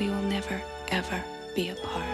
we will never, ever be apart.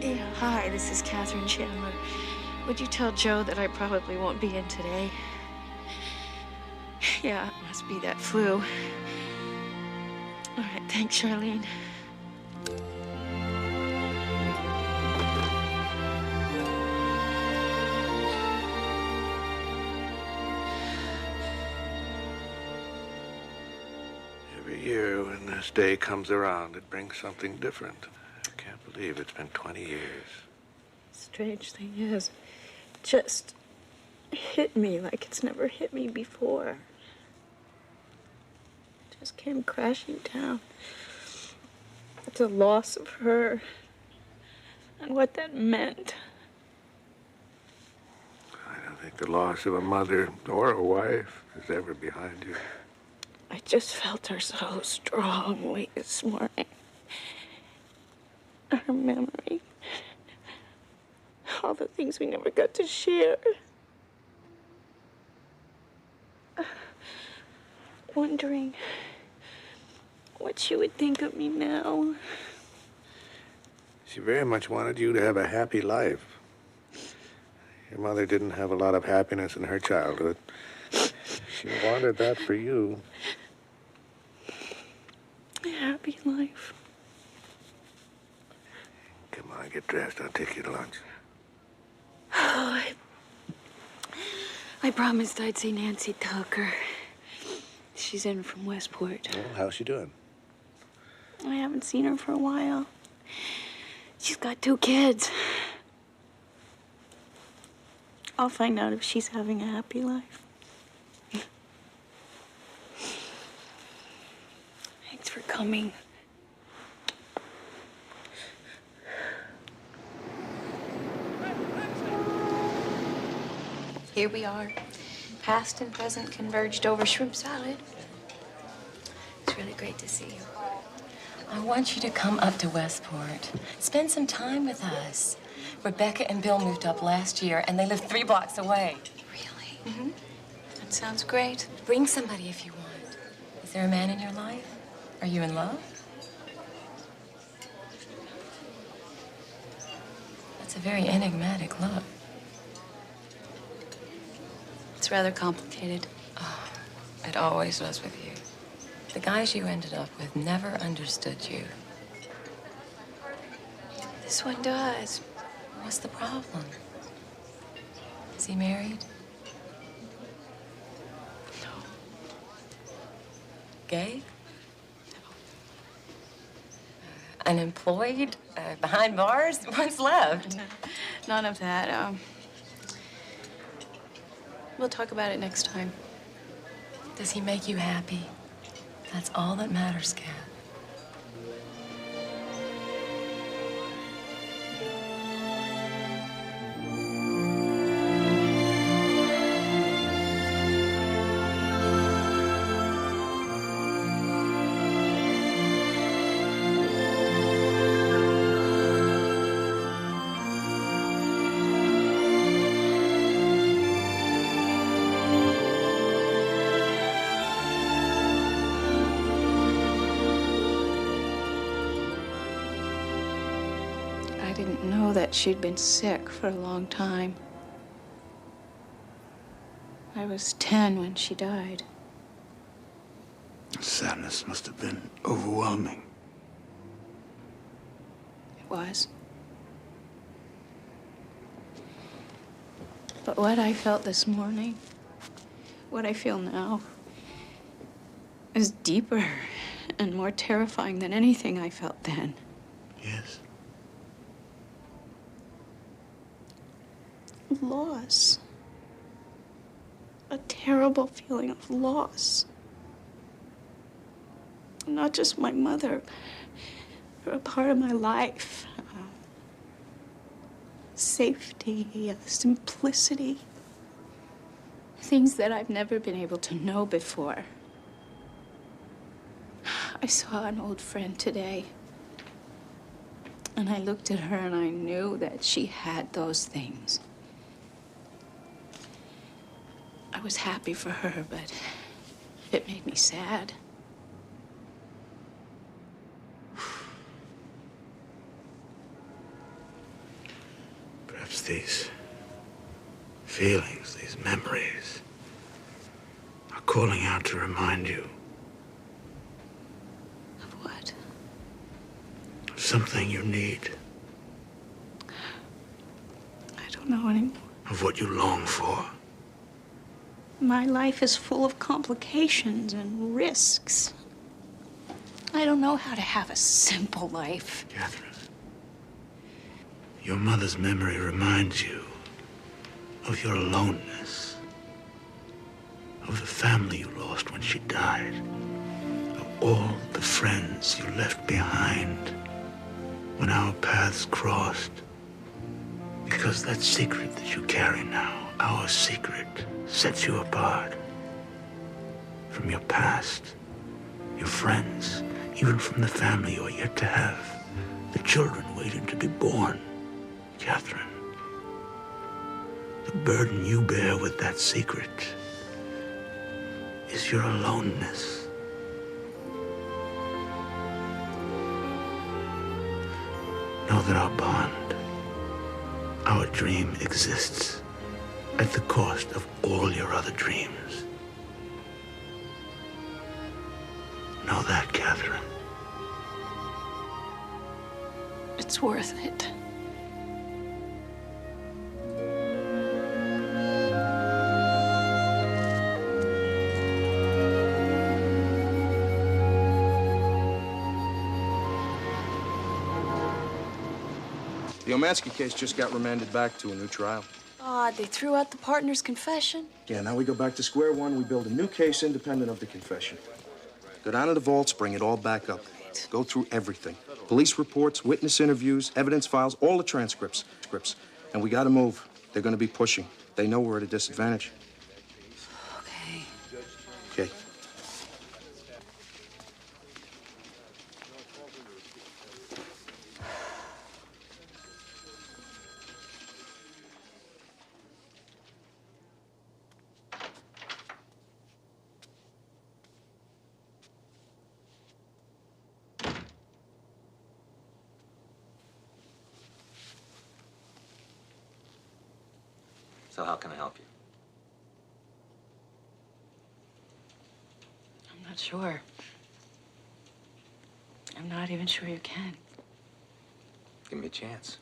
Yeah, hi, this is Catherine Chandler. Would you tell Joe that I probably won't be in today? Yeah, it must be that flu. All right, thanks, Charlene. Every year when this day comes around, it brings something different. I can't believe it's been 20 years. Strange thing is, it just hit me like it's never hit me before. It just came crashing down. The loss of her and what that meant. I don't think the loss of a mother or a wife is ever behind you. I just felt her so strongly this morning. Her memory. All the things we never got to share. Wondering what she would think of me now. She very much wanted you to have a happy life. Your mother didn't have a lot of happiness in her childhood. She wanted that for you. A happy life. Come on, get dressed. I'll take you to lunch. Oh, I promised I'd see Nancy Tucker. She's in from Westport. Well, how's she doing? I haven't seen her for a while. She's got 2 kids. I'll find out if she's having a happy life. Thanks for coming. Here we are. Past and present converged over shrimp salad. It's really great to see you. I want you to come up to Westport. Spend some time with us. Rebecca and Bill moved up last year, and they live 3 blocks away. Really? Mm-hmm. That sounds great. Bring somebody if you want. Is there a man in your life? Are you in love? That's a very enigmatic look. It's rather complicated. Oh, it always was with you. The guys you ended up with never understood you. This one does. What's the problem? Is he married? No. Gay? Unemployed? Behind bars? What's left? No, none of that. We'll talk about it next time. Does he make you happy? That's all that matters, Kath. I didn't know that she'd been sick for a long time. I was 10 when she died. The sadness must have been overwhelming. It was. But what I felt this morning, what I feel now, is deeper and more terrifying than anything I felt then. Yes. Loss. A terrible feeling of loss. Not just my mother, but a part of my life. Safety, simplicity. Things that I've never been able to know before. I saw an old friend today. And I looked at her and I knew that she had those things. I was happy for her, but it made me sad. Perhaps these feelings, these memories, are calling out to remind you Of what? of something you need, I don't know anymore. of what you long for. My life is full of complications and risks. I don't know how to have a simple life. Catherine, your mother's memory reminds you of your aloneness, of the family you lost when she died, of all the friends you left behind when our paths crossed. Because that secret that you carry now, our secret, sets you apart from your past, your friends, even from the family you're yet to have, the children waiting to be born. Catherine, the burden you bear with that secret is your aloneness. Know that our bond, our dream exists at the cost of all your other dreams. Know that, Catherine. It's worth it. The Omansky case just got remanded back to a new trial. Ah, they threw out the partner's confession. Yeah, now we go back to square one. We build a new case independent of the confession. Go down to the vaults, bring it all back up. Go through everything. Police reports, witness interviews, evidence files, all the transcripts. And we gotta move. They're gonna be pushing. They know we're at a disadvantage. Okay. Okay. So how can I help you? I'm not sure. I'm not even sure you can. Give me a chance.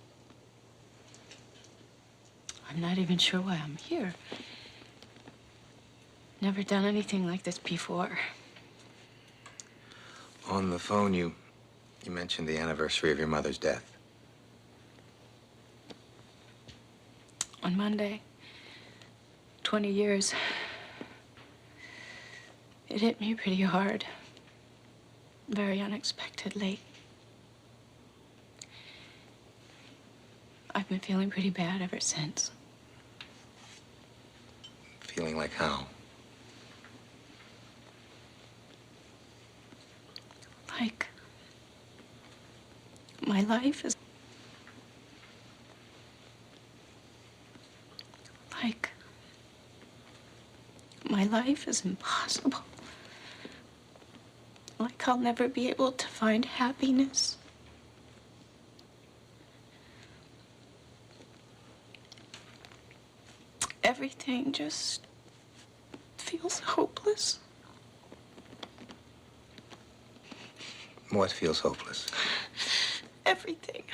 I'm not even sure why I'm here. Never done anything like this before. On the phone, you mentioned the anniversary of your mother's death. On Monday, 20 years. It hit me pretty hard. Very unexpectedly. I've been feeling pretty bad ever since. Feeling like how? Like my life is like my life is impossible. Like I'll never be able to find happiness. Everything just feels hopeless. What feels hopeless? Everything.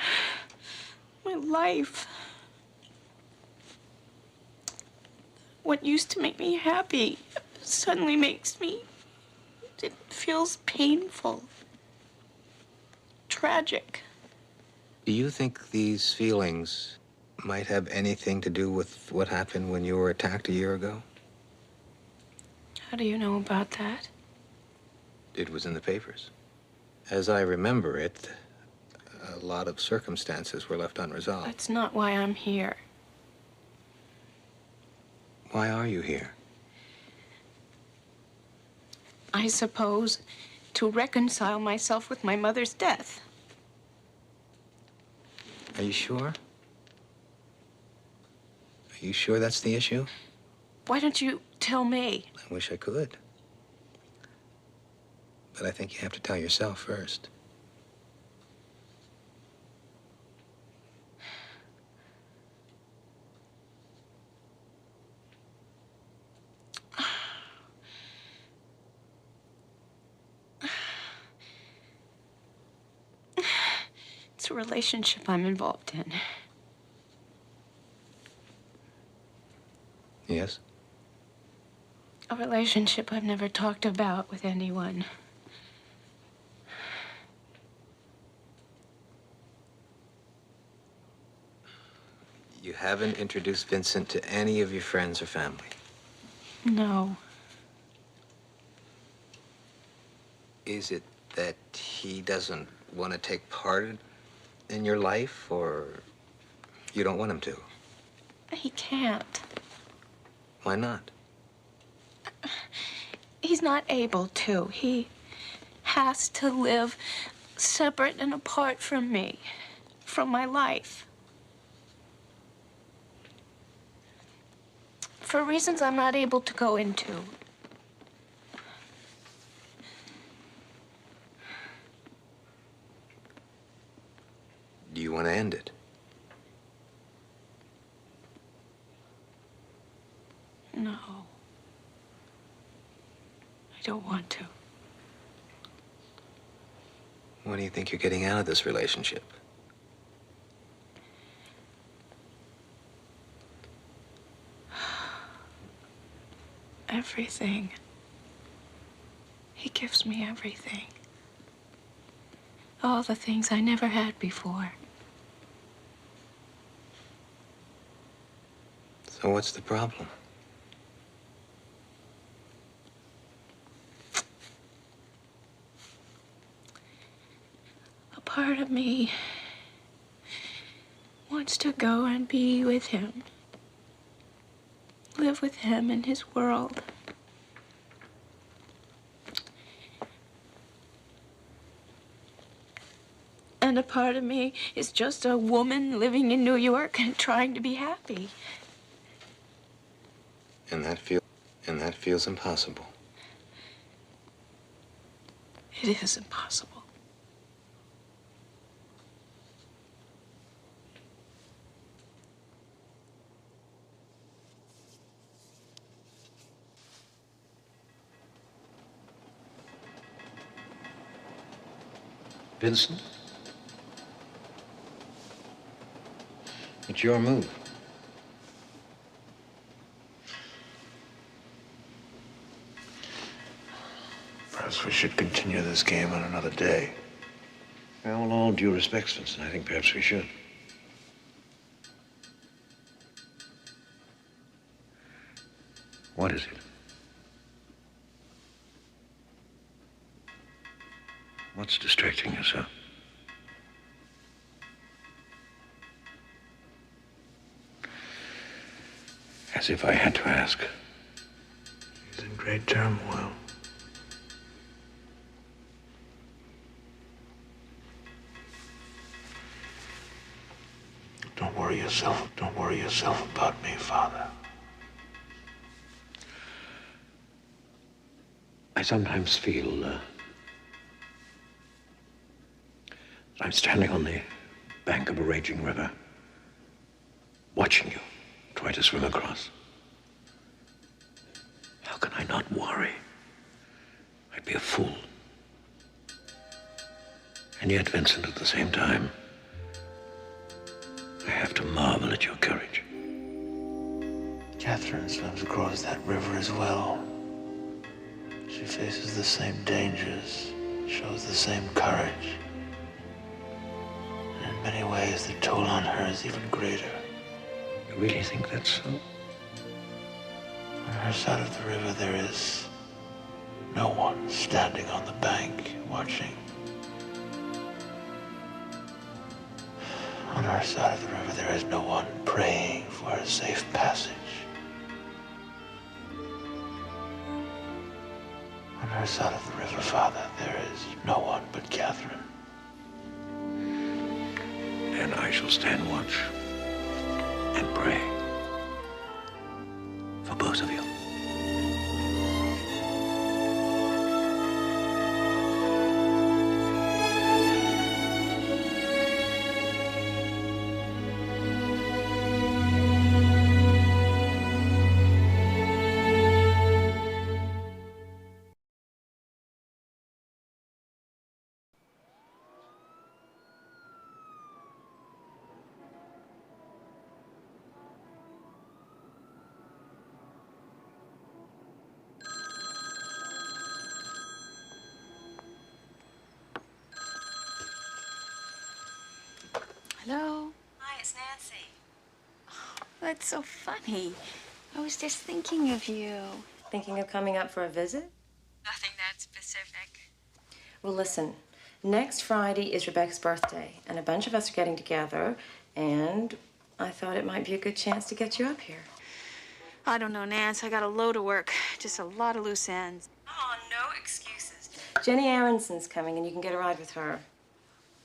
My life. What used to make me happy suddenly makes me... It feels painful. Tragic. Do you think these feelings might have anything to do with what happened when you were attacked a year ago? How do you know about that? It was in the papers. As I remember it, a lot of circumstances were left unresolved. That's not why I'm here. Why are you here? I suppose to reconcile myself with my mother's death. Are you sure? Are you sure that's the issue? Why don't you tell me? I wish I could. But I think you have to tell yourself first. It's a relationship I'm involved in. Yes? A relationship I've never talked about with anyone. You haven't introduced Vincent to any of your friends or family? No. Is it that he doesn't want to take part in your life, or you don't want him to? He can't. Why not? He's not able to. He has to live separate and apart from me, from my life. For reasons I'm not able to go into. Do you want to end it? No. I don't want to. What do you think you're getting out of this relationship? Everything. He gives me everything. All the things I never had before. So what's the problem? A part of me wants to go and be with him. Live with him in his world. And a part of me is just a woman living in New York and trying to be happy. And that feels impossible. It is impossible. Vincent? It's your move. Perhaps we should continue this game on another day. Well, with all due respect, Vincent, I think perhaps we should. What is it? What's distracting you, sir? As if I had to ask. He's in great turmoil. Don't worry yourself. Don't worry yourself about me, Father. I sometimes feel that I'm standing on the bank of a raging river, watching you try to swim across. How can I not worry? I'd be a fool. And yet, Vincent, at the same time, I have to marvel at your courage. Catherine swims across that river as well. She faces the same dangers, shows the same courage. And in many ways, the toll on her is even greater. You really think that's so? On her side of the river, there is no one standing on the bank watching. On our side of the river, there is no one praying for a safe passage. On our side of the river, Father, there is no one but Catherine. And I shall stand watch and pray for both of you. Hello? Hi, it's Nancy. That's so funny. I was just thinking of you. Thinking of coming up for a visit? Nothing that specific. Well, listen. Next Friday is Rebecca's birthday, and a bunch of us are getting together, and I thought it might be a good chance to get you up here. I don't know, Nance. I got a load of work. Just a lot of loose ends. Oh, no excuses. Jenny Aronson's coming, and you can get a ride with her.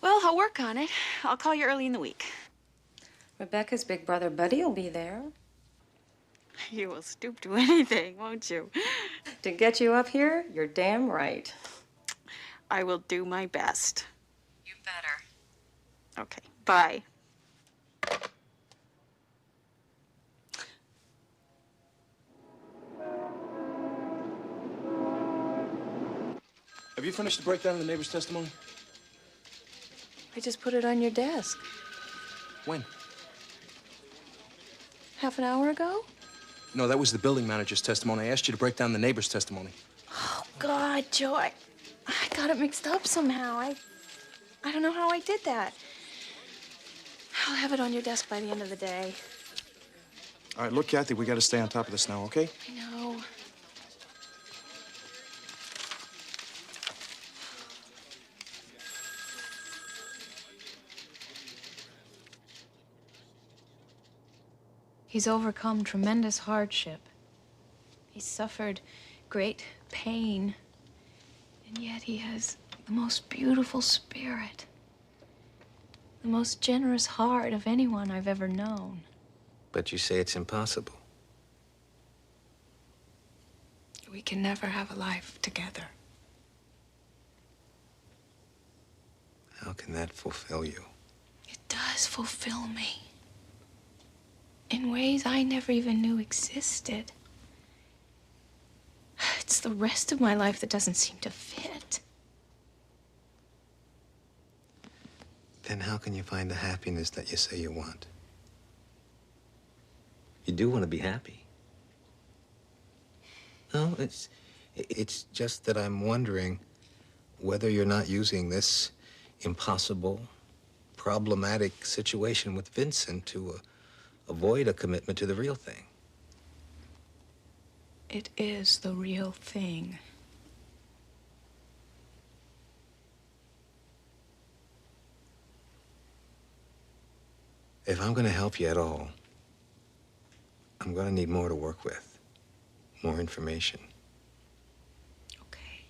Well, I'll work on it. I'll call you early in the week. Rebecca's big brother, Buddy, will be there. You will stoop to anything, won't you? To get you up here, you're damn right. I will do my best. You better. Okay, bye. Have you finished the breakdown of the neighbor's testimony? I just put it on your desk. When? Half an hour ago? No, that was the building manager's testimony. I asked you to break down the neighbor's testimony. Oh, God, Joe, I got it mixed up somehow. I don't know how I did that. I'll have it on your desk by the end of the day. All right, look, Kathy, we got to stay on top of this now, okay? I know. He's overcome tremendous hardship. He's suffered great pain. And yet he has the most beautiful spirit. The most generous heart of anyone I've ever known. But you say it's impossible. We can never have a life together. How can that fulfill you? It does fulfill me. In ways I never even knew existed. It's the rest of my life that doesn't seem to fit. Then how can you find the happiness that you say you want? You do want to be happy. No, it's just that I'm wondering whether you're not using this impossible, problematic situation with Vincent to avoid a commitment to the real thing. It is the real thing. If I'm going to help you at all, I'm going to need more to work with. More information. Okay.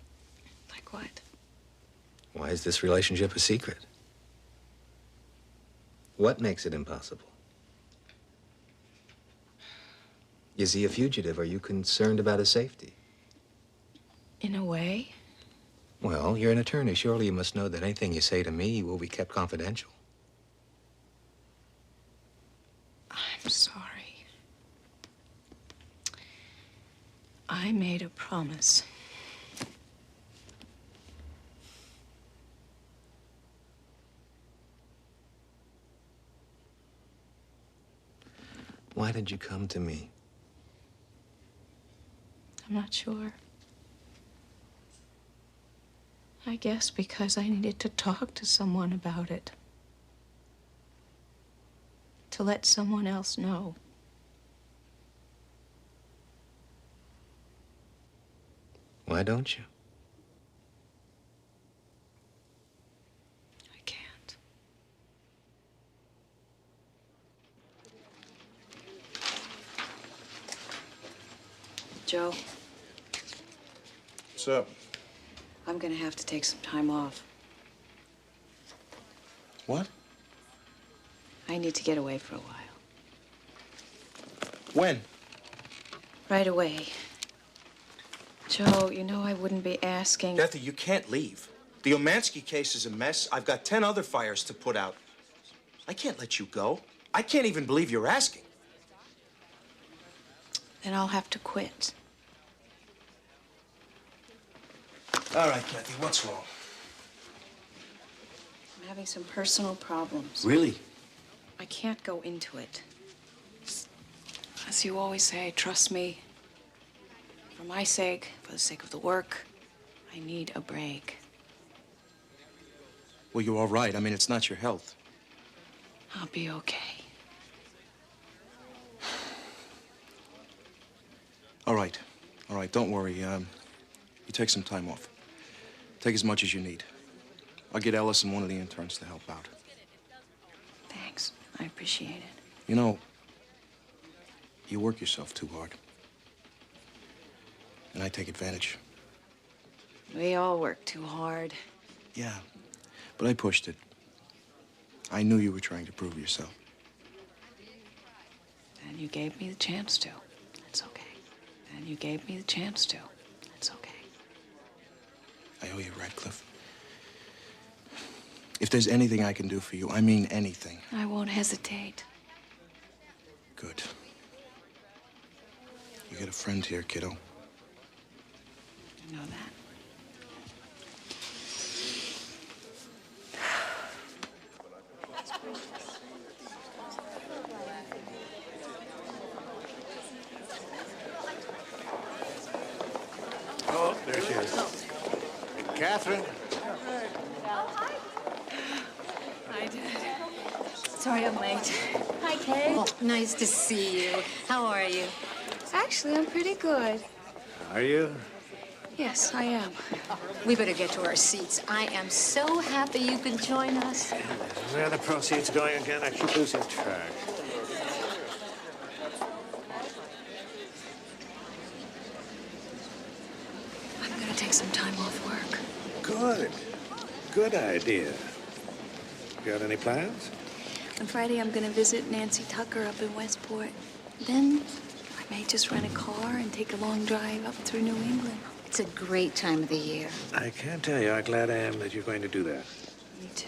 Like what? Why is this relationship a secret? What makes it impossible? Is he a fugitive? Are you concerned about his safety? In a way. Well, you're an attorney. Surely you must know that anything you say to me will be kept confidential. I'm sorry. I made a promise. Why did you come to me? I'm not sure. I guess because I needed to talk to someone about it. To let someone else know. Why don't you? I can't. Joe, What's up? I'm gonna have to take some time off. What? I need to get away for a while. When? Right away. Joe, you know I wouldn't be asking. Kathy, you can't leave. The Omansky case is a mess. I've got 10 other fires to put out. I can't let you go. I can't even believe you're asking. Then I'll have to quit. All right, Kathy, what's wrong? I'm having some personal problems. Really? I can't go into it. As you always say, trust me. For my sake, for the sake of the work, I need a break. Well, you're all right. I mean, it's not your health. I'll be okay. All right. All right, don't worry. You take some time off. Take as much as you need. I'll get Ellis and one of the interns to help out. Thanks. I appreciate it. You know, you work yourself too hard. And I take advantage. We all work too hard. Yeah, but I pushed it. I knew you were trying to prove yourself. And you gave me the chance to. It's okay. And you gave me the chance to. It's okay. I owe you, Radcliffe. If there's anything I can do for you, I mean anything. I won't hesitate. Good. You got a friend here, kiddo. You know that. Oh, there she is. Catherine. I did. Sorry I'm late. Hi, Kate. Oh, nice to see you. How are you? Actually, I'm pretty good. Are you? Yes, I am. We better get to our seats. I am so happy you could join us. Where are the proceeds going again? I keep losing track. I'm gonna take some time off work. Good. Good idea. Got any plans? On Friday, I'm gonna visit Nancy Tucker up in Westport. Then I may just rent a car and take a long drive up through New England. It's a great time of the year. I can't tell you how glad I am that you're going to do that. Me too.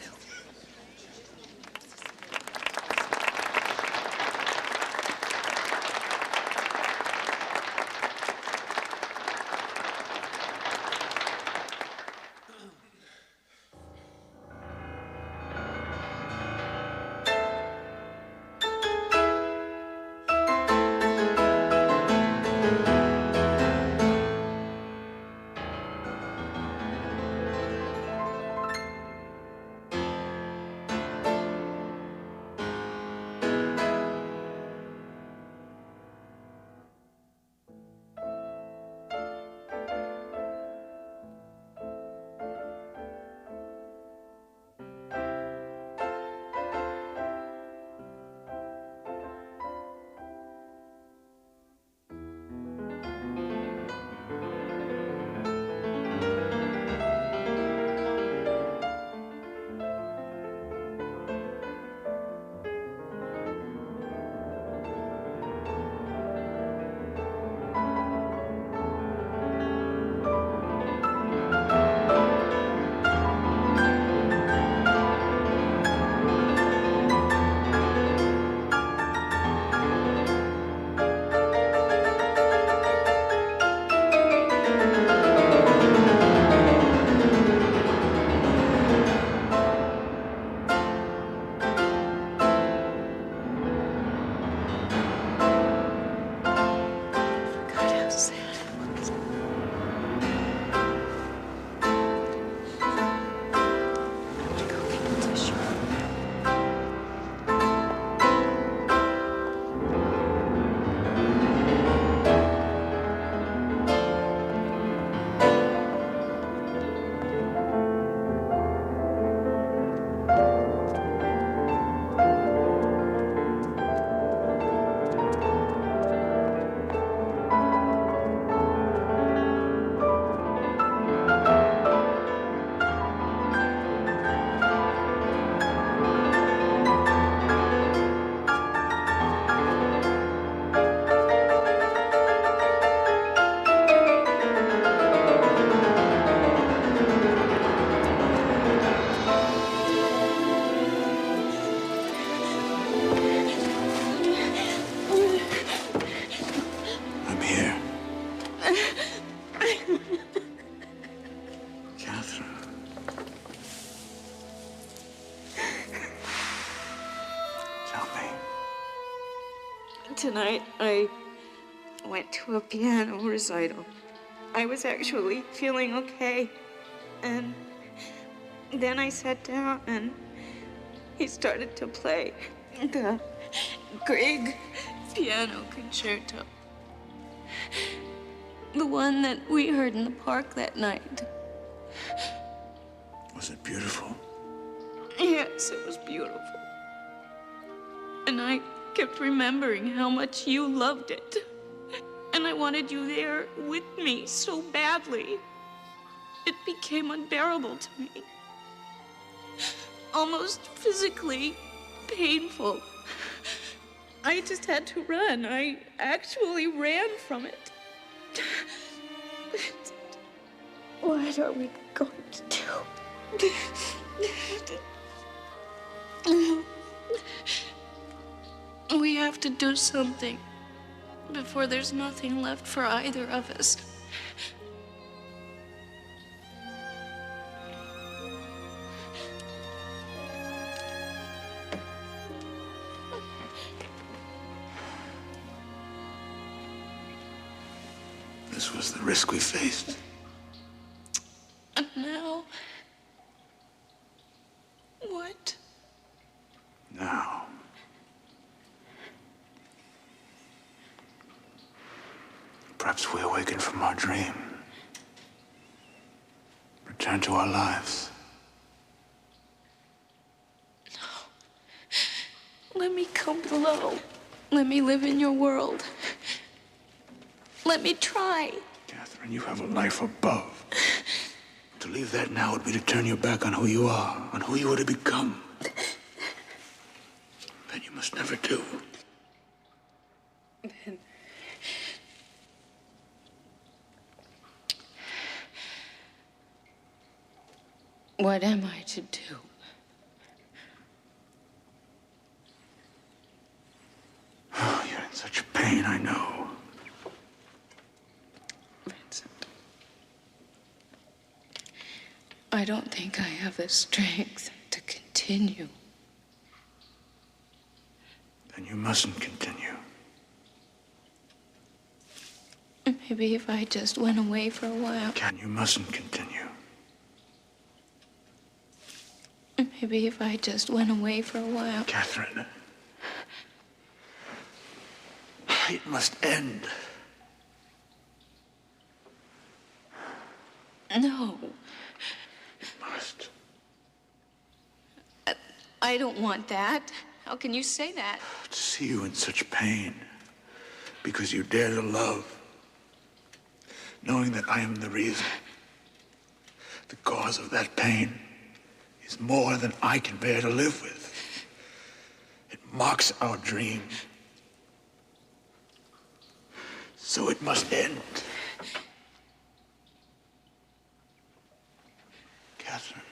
Tell me. Tonight, I went to a piano recital. I was actually feeling okay. And then I sat down and he started to play the Grieg piano concerto. The one that we heard in the park that night. Was it beautiful? Yes, it was beautiful. And I kept remembering how much you loved it. And I wanted you there with me so badly. It became unbearable to me. Almost physically painful. I just had to run. I actually ran from it. What are we going to do? We have to do something before there's nothing left for either of us. This was the risk we faced. And now? What? Now. Perhaps we awaken from our dream. Return to our lives. Let me come below. Let me live in your world. Let me try. Catherine, you have a life above. To leave that now would be to turn your back on who you are, on who you are to become. That you must never do. Then what am I to do? Oh, you're in such pain, I know. Vincent, I don't think I have the strength to continue. Then you mustn't continue. Maybe if I just went away for a while. Ken, you mustn't continue. Maybe if I just went away for a while. Catherine. It must end. No. It must. I don't want that. How can you say that? To see you in such pain because you dare to love, knowing that I am the reason, the cause of that pain, is more than I can bear to live with. It mocks our dream. So it must end. Catherine,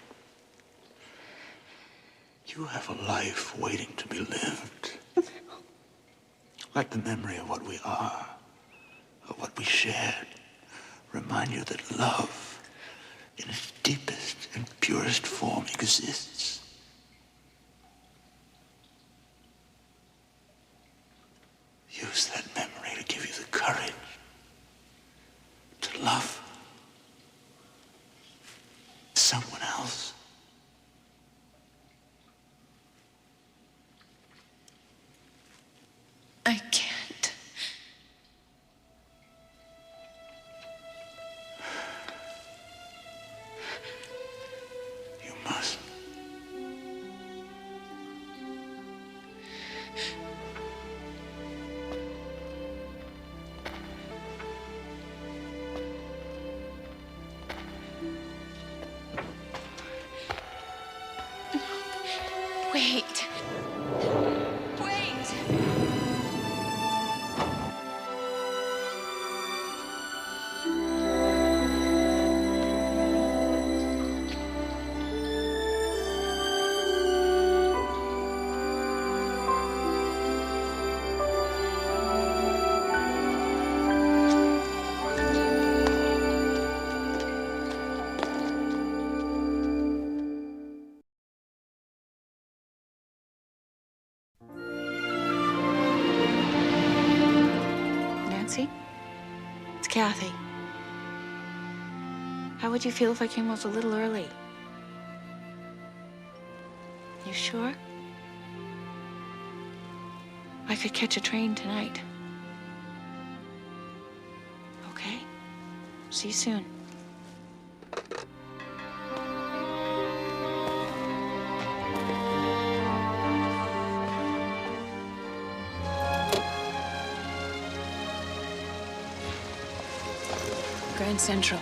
you have a life waiting to be lived. Let the memory of what we are, of what we shared, remind you that love, in its deepest and purest form, exists. Use that memory to give you the courage to love someone else. I can't. You must. Wait. Wait. Kathy. How would you feel if I came up a little early? You sure? I could catch a train tonight. Okay. See you soon. Grand Central.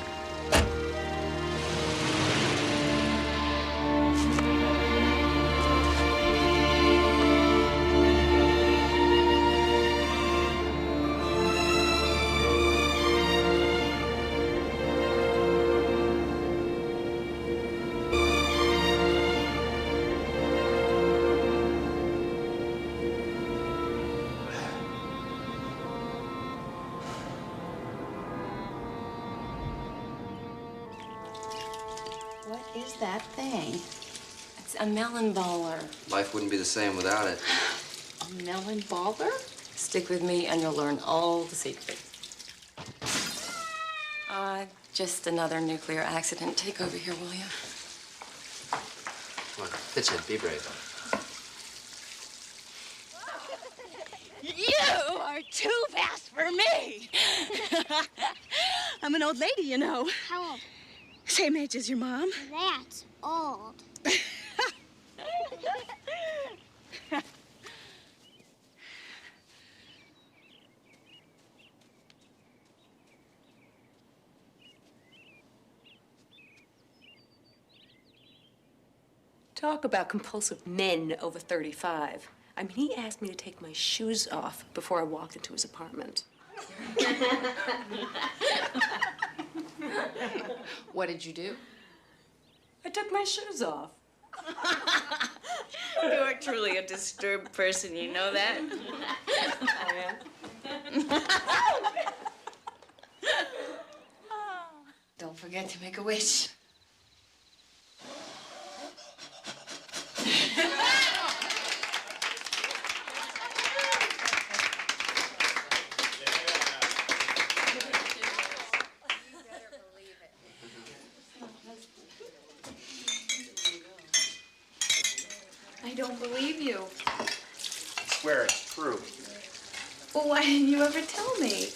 What is that thing? It's a melon baller. Life wouldn't be the same without it. A melon baller? Stick with me and you'll learn all the secrets. Just another nuclear accident. Take over here, will you? Come on, pitch it. Be brave. You are too fast for me. I'm an old lady, you know. How old? Same age as your mom. That's old. Talk about compulsive men over 35. I mean, he asked me to take my shoes off before I walked into his apartment. What did you do? I took my shoes off. You are truly a disturbed person, you know that? I am. Don't forget to make a wish. I don't believe you. I swear it's true. Well, why didn't you ever tell me?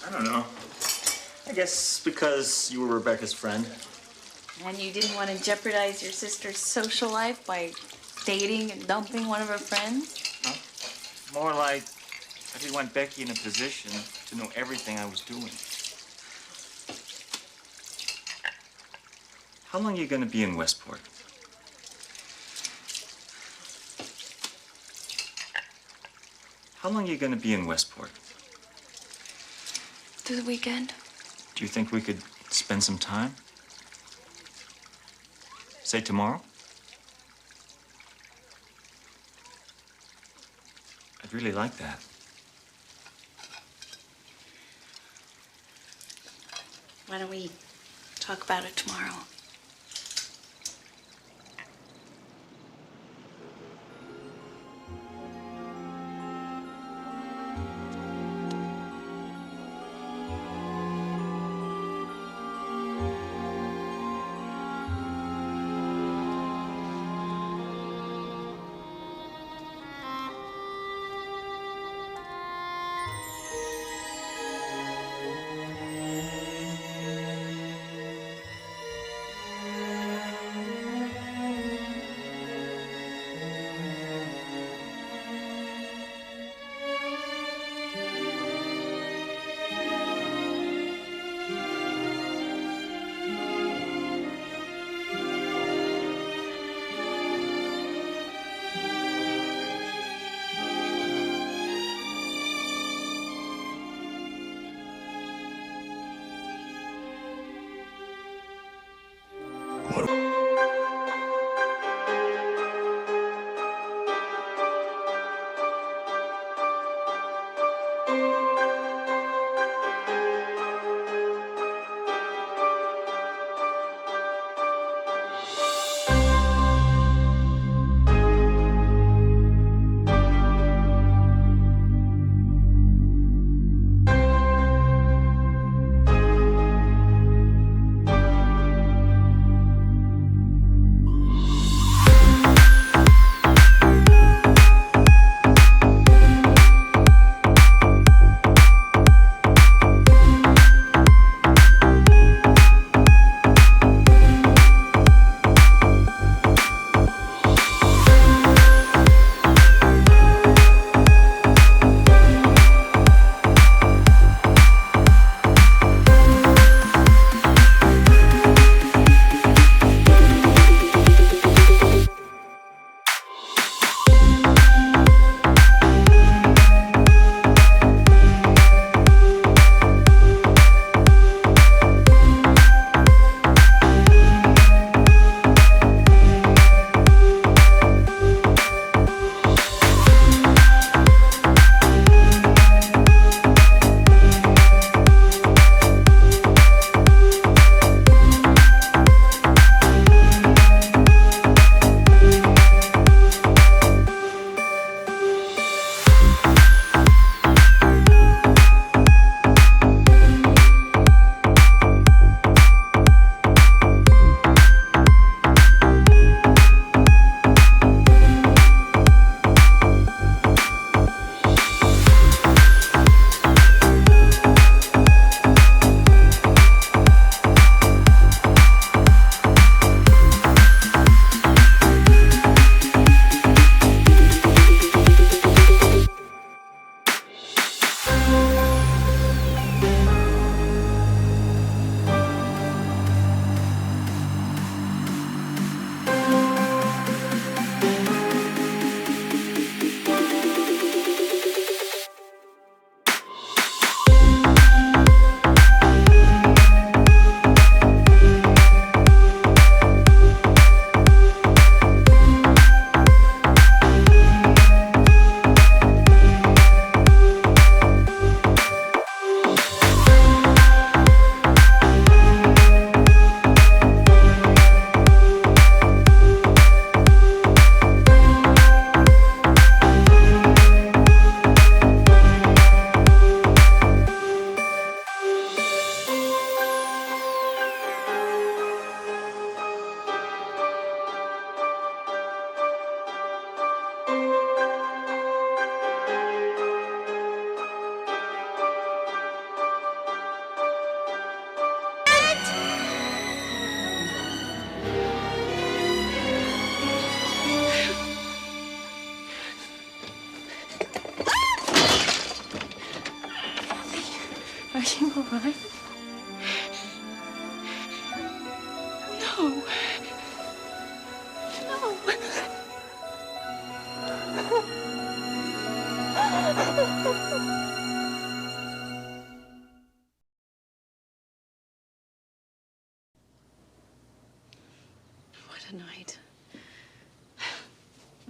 I don't know. I guess because you were Rebecca's friend. And you didn't want to jeopardize your sister's social life by dating and dumping one of her friends? More like I didn't want Becky in a position to know everything I was doing. How long are you going to be in Westport? How long are you going to be in Westport? Through the weekend? Do you think we could spend some time? Say tomorrow? I'd really like that. Why don't we talk about it tomorrow? Are you all right? No. No. What a night.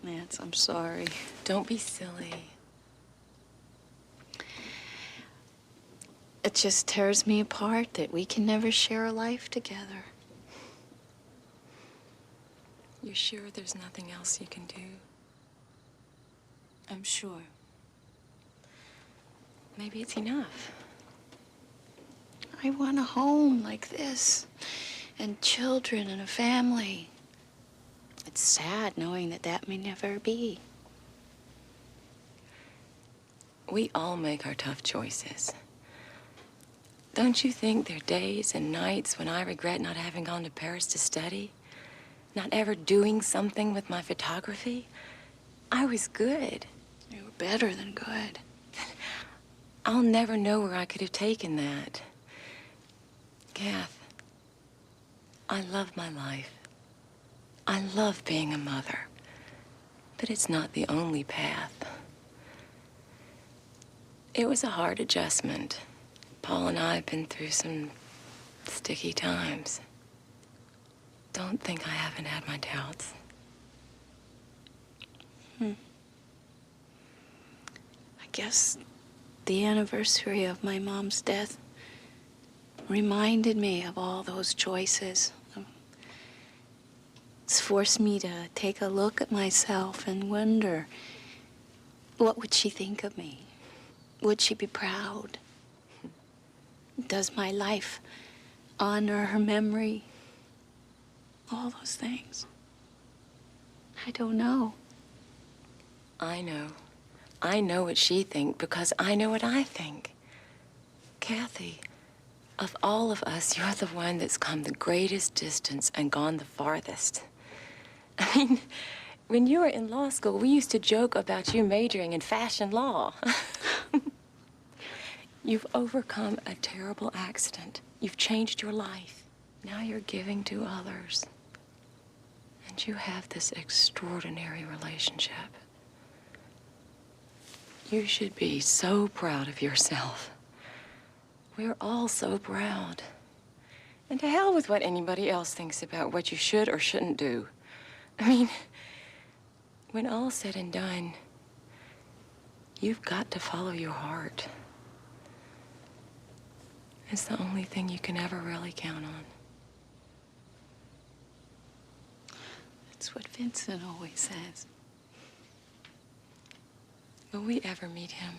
Nance, I'm sorry. Don't be silly. It just tears me apart that we can never share a life together. You're sure there's nothing else you can do? I'm sure. Maybe it's enough. I want a home like this, and children and a family. It's sad knowing that that may never be. We all make our tough choices. Don't you think there are days and nights when I regret not having gone to Paris to study? Not ever doing something with my photography? I was good. You were better than good. I'll never know where I could have taken that. Kath, I love my life. I love being a mother. But it's not the only path. It was a hard adjustment. Paul and I have been through some sticky times. Don't think I haven't had my doubts. I guess the anniversary of my mom's death reminded me of all those choices. It's forced me to take a look at myself and wonder, what would she think of me? Would she be proud? Does my life honor her memory? All those things. I don't know. I know. I know what she thinks because I know what I think. Kathy, of all of us, you're the one that's come the greatest distance and gone the farthest. I mean, when you were in law school, we used to joke about you majoring in fashion law. You've overcome a terrible accident. You've changed your life. Now you're giving to others. And you have this extraordinary relationship. You should be so proud of yourself. We're all so proud. And to hell with what anybody else thinks about what you should or shouldn't do. I mean, when all's said and done, you've got to follow your heart. It's the only thing you can ever really count on. That's what Vincent always says. Will we ever meet him?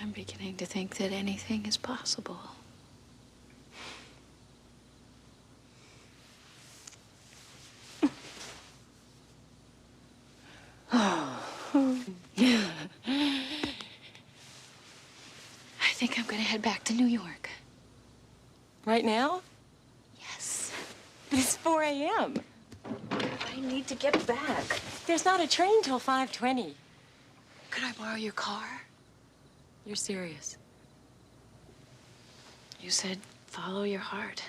I'm beginning to think that anything is possible. I think I'm gonna head back to New York. Right now? Yes. It's 4 a.m. I need to get back. There's not a train till 5:20. Could I borrow your car? You're serious? You said follow your heart.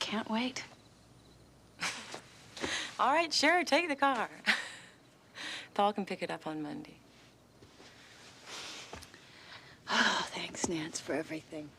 Can't wait. All right, sure, take the car. Paul can pick it up on Monday. Oh, thanks, Nance, for everything.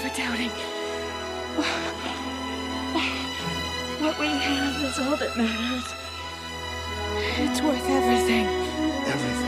for doubting. What we have is all that matters. It's worth everything. Everything.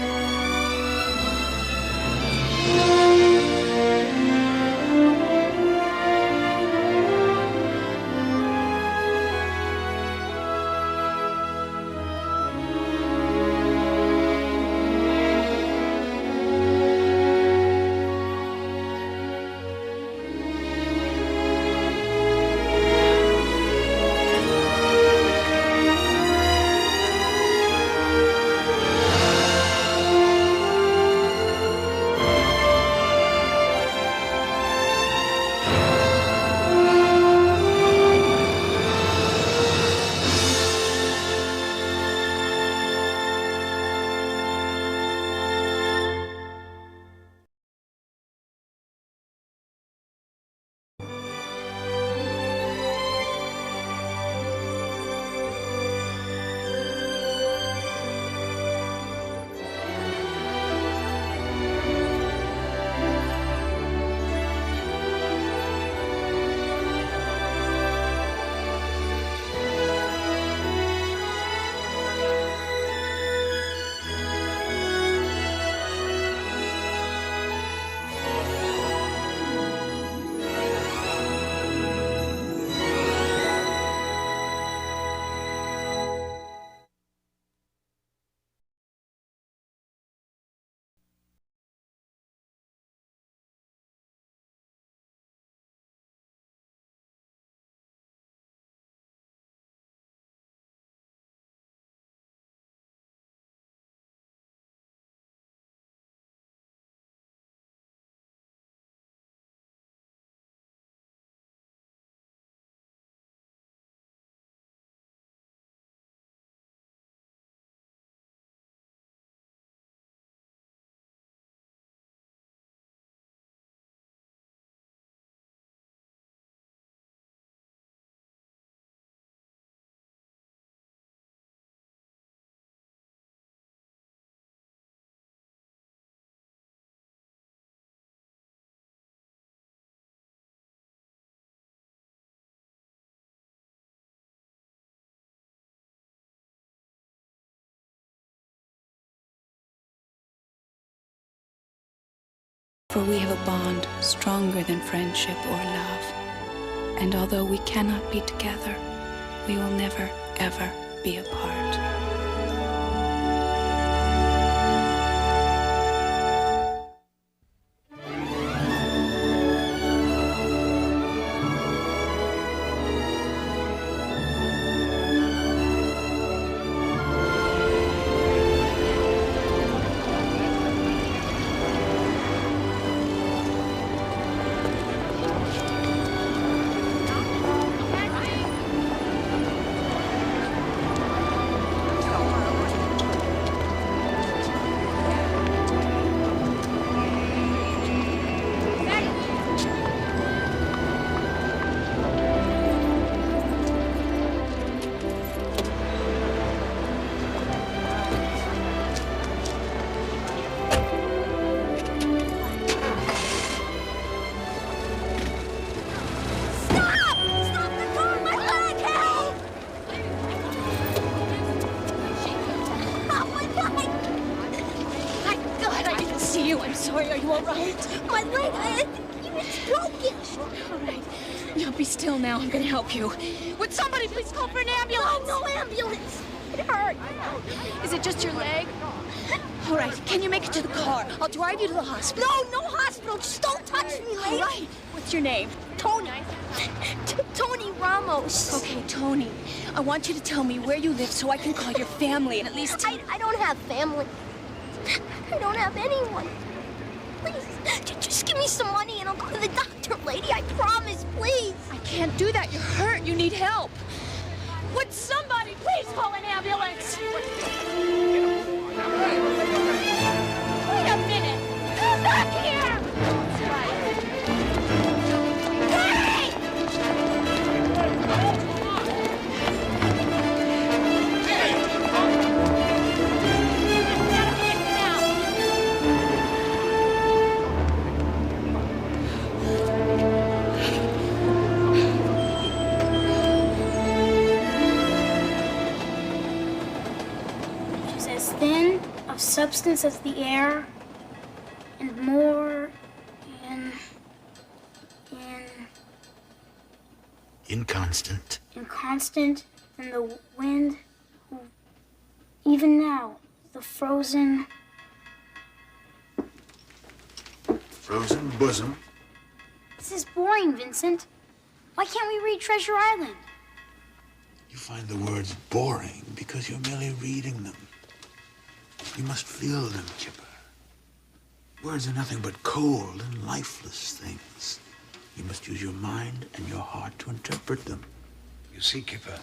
For we have a bond stronger than friendship or love. And although we cannot be together, we will never, ever be apart. I'm sorry. Are you all right? My leg, I think it's broken. All right. Now be still now. I'm gonna help you. Would somebody please call for an ambulance? No ambulance. It hurts. Is it just your leg? All right. Can you make it to the car? I'll drive you to the hospital. No hospital. Just don't touch me, lady. All right. What's your name? Tony. Tony Ramos. Okay, Tony. I want you to tell me where you live so I can call your family and at least... I don't have family. I don't have anyone. Please, just give me some money and I'll go to the doctor, lady. I promise, please. I can't do that. You're hurt. You need help. Would somebody please call an ambulance? Wait a minute. Come back here. substance as the air, and more Inconstant. inconstant than the wind, even now, the frozen. Frozen bosom. This is boring, Vincent. Why can't we read Treasure Island? You find the words boring because you're merely reading them. You must feel them, Kipper. Words are nothing but cold and lifeless things. You must use your mind and your heart to interpret them. You see, Kipper,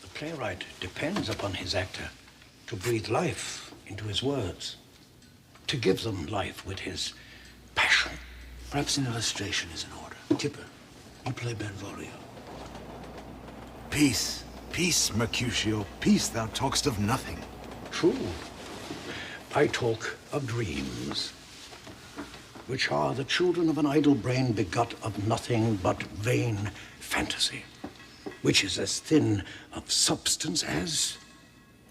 the playwright depends upon his actor to breathe life into his words, to give them life with his passion. Perhaps an illustration is in order. Kipper, you play Benvolio. Peace, peace, Mercutio, peace, thou talk'st of nothing. True. I talk of dreams, which are the children of an idle brain begot of nothing but vain fantasy, which is as thin of substance as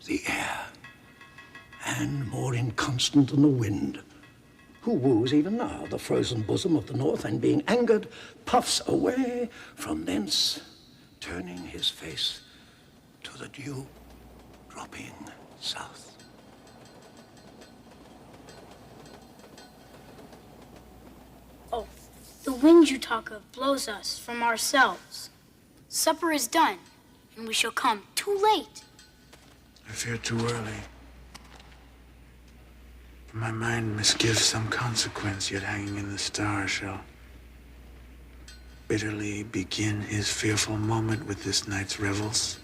the air, and more inconstant than the wind, who woos even now the frozen bosom of the north, and being angered, puffs away from thence, turning his face to the dew dropping south. Oh, the wind you talk of blows us from ourselves. Supper is done, and we shall come too late. I fear too early. My mind misgives some consequence, yet hanging in the stars shall bitterly begin his fearful moment with this night's revels,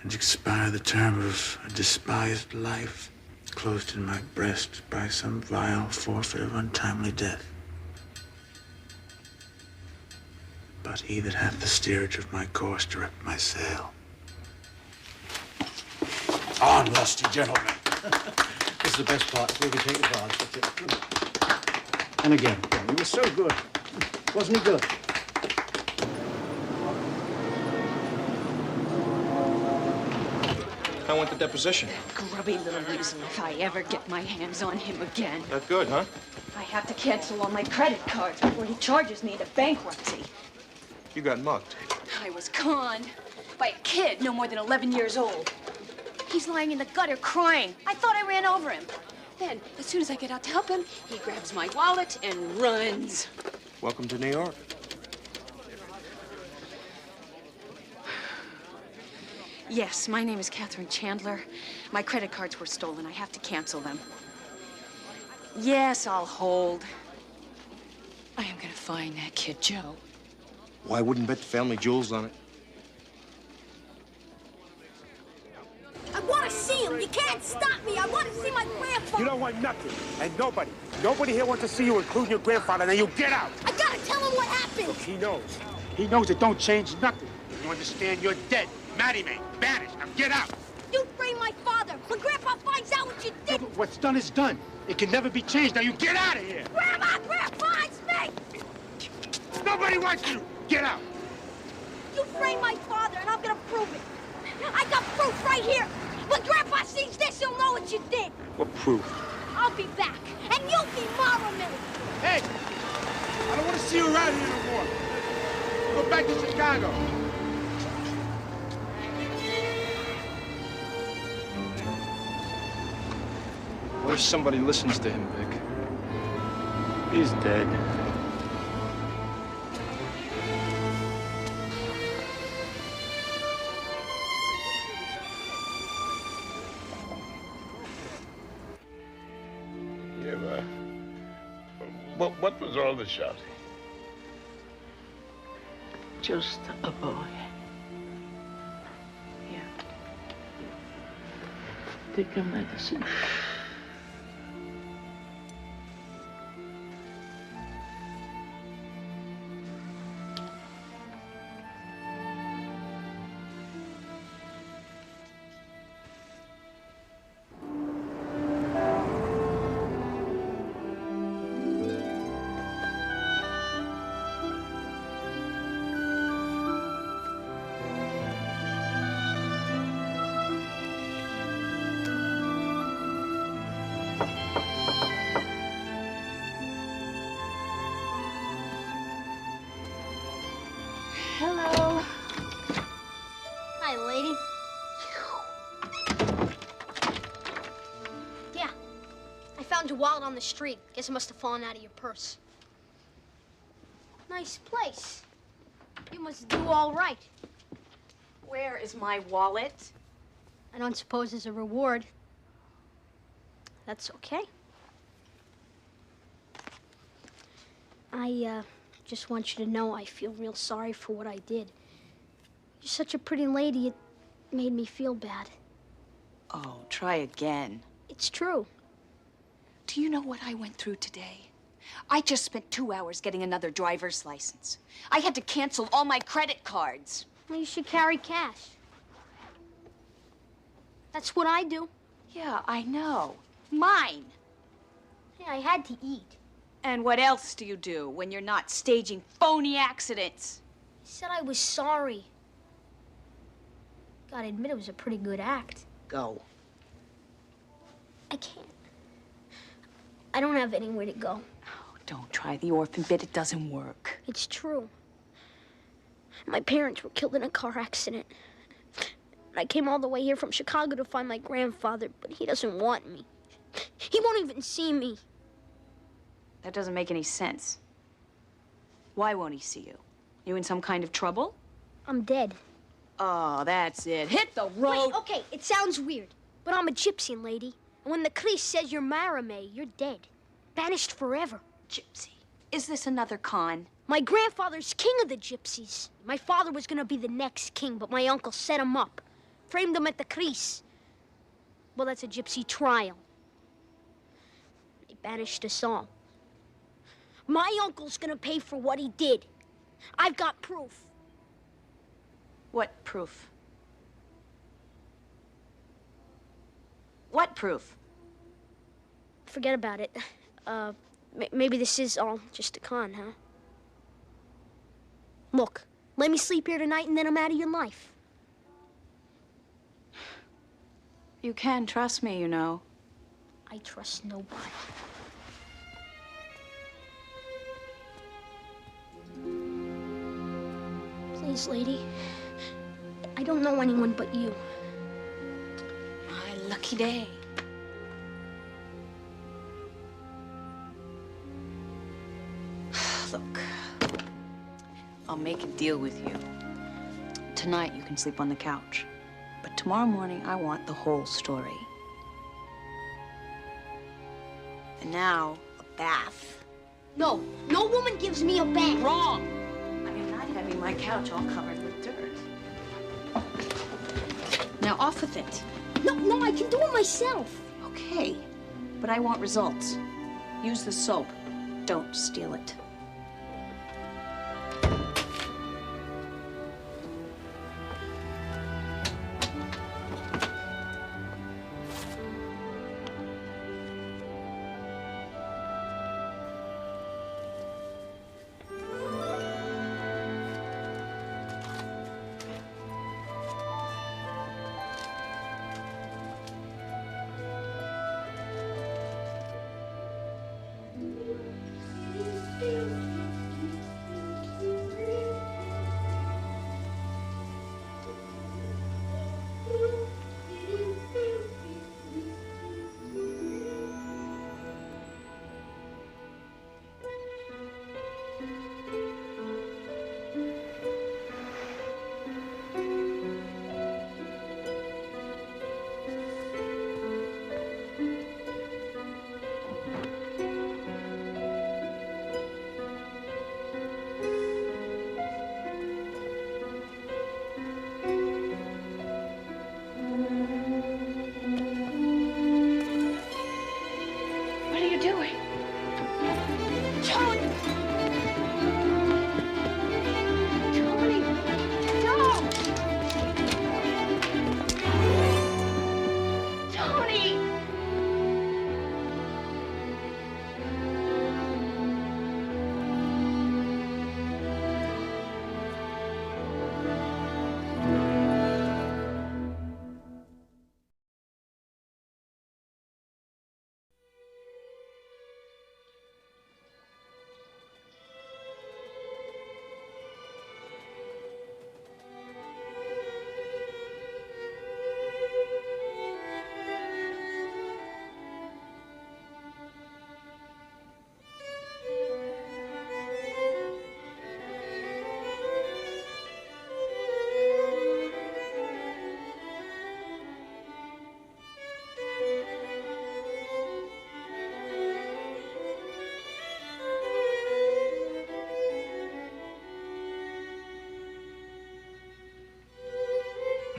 and expire the term of a despised life, closed in my breast by some vile forfeit of untimely death. But he that hath the steerage of my course direct my sail. On, lusty gentlemen. This is the best part, where we take advantage. And again, he was so good. Wasn't he good? How went the deposition? Grubby little weasel if I ever get my hands on him again. That good, huh? I have to cancel all my credit cards before he charges me into bankruptcy. You got mugged. I was conned by a kid no more than 11 years old. He's lying in the gutter crying. I thought I ran over him. Then, as soon as I get out to help him, he grabs my wallet and runs. Welcome to New York. Yes, my name is Catherine Chandler. My credit cards were stolen. I have to cancel them. Yes, I'll hold. I am gonna find that kid, Joe. Why wouldn't bet the family jewels on it? I want to see him. You can't stop me. I want to see my grandfather. You don't want nothing. And nobody here wants to see you, including your grandfather. Now you get out. I gotta tell him what happened. Look, he knows. He knows it don't change nothing. You understand? You're dead. Matty me. Banished. Now get out. You framed my father. When Grandpa finds out what you did. What's done is done. It can never be changed. Now you get out of here. Grandma finds me. Nobody wants you. Get out. You framed my father, and I'm gonna prove it. I got proof right here. When Grandpa sees this, he'll know what you did. What proof? I'll be back, and you'll be Mara. Hey! I don't want to see you around here no more. Go back to Chicago. What if somebody listens to him, Vic? He's dead. What was all the shouting? Just a boy. Here. Take your medicine. Hello. Hi, lady. Yeah. I found your wallet on the street. Guess it must have fallen out of your purse. Nice place. You must do all right. Where is my wallet? I don't suppose as a reward. That's okay. I just want you to know I feel real sorry for what I did. You're such a pretty lady, it made me feel bad. Oh, try again. It's true. Do you know what I went through today? I just spent 2 hours getting another driver's license. I had to cancel all my credit cards. Well, you should carry cash. That's what I do. Yeah, I know. Mine. Yeah, I had to eat. And what else do you do when you're not staging phony accidents? I said I was sorry. Gotta admit, it was a pretty good act. Go. I can't. I don't have anywhere to go. Oh, don't try the orphan bit. It doesn't work. It's true. My parents were killed in a car accident. I came all the way here from Chicago to find my grandfather, but he doesn't want me. He won't even see me. That doesn't make any sense. Why won't he see you? You in some kind of trouble? I'm dead. Oh, that's it. Hit the road. Wait, okay, it sounds weird, but I'm a gypsy, lady. And when the Krish says you're Marame, you're dead. Banished forever. Gypsy. Is this another con? My grandfather's king of the gypsies. My father was gonna be the next king, but my uncle set him up. Framed him at the Krish. Well, that's a gypsy trial. They banished us all. My uncle's gonna pay for what he did. I've got proof. What proof? What proof? Forget about it. Maybe this is all just a con, huh? Look, let me sleep here tonight and then I'm out of your life. You can trust me, you know. I trust nobody. Please, lady. I don't know anyone but you. My lucky day. Look, I'll make a deal with you. Tonight you can sleep on the couch. But tomorrow morning, I want the whole story. And now, a bath. No, no woman gives me a bath. Wrong. I am not having my couch all covered with dirt. Now, off with it. No, I can do it myself. Okay, but I want results. Use the soap. Don't steal it. Thank you.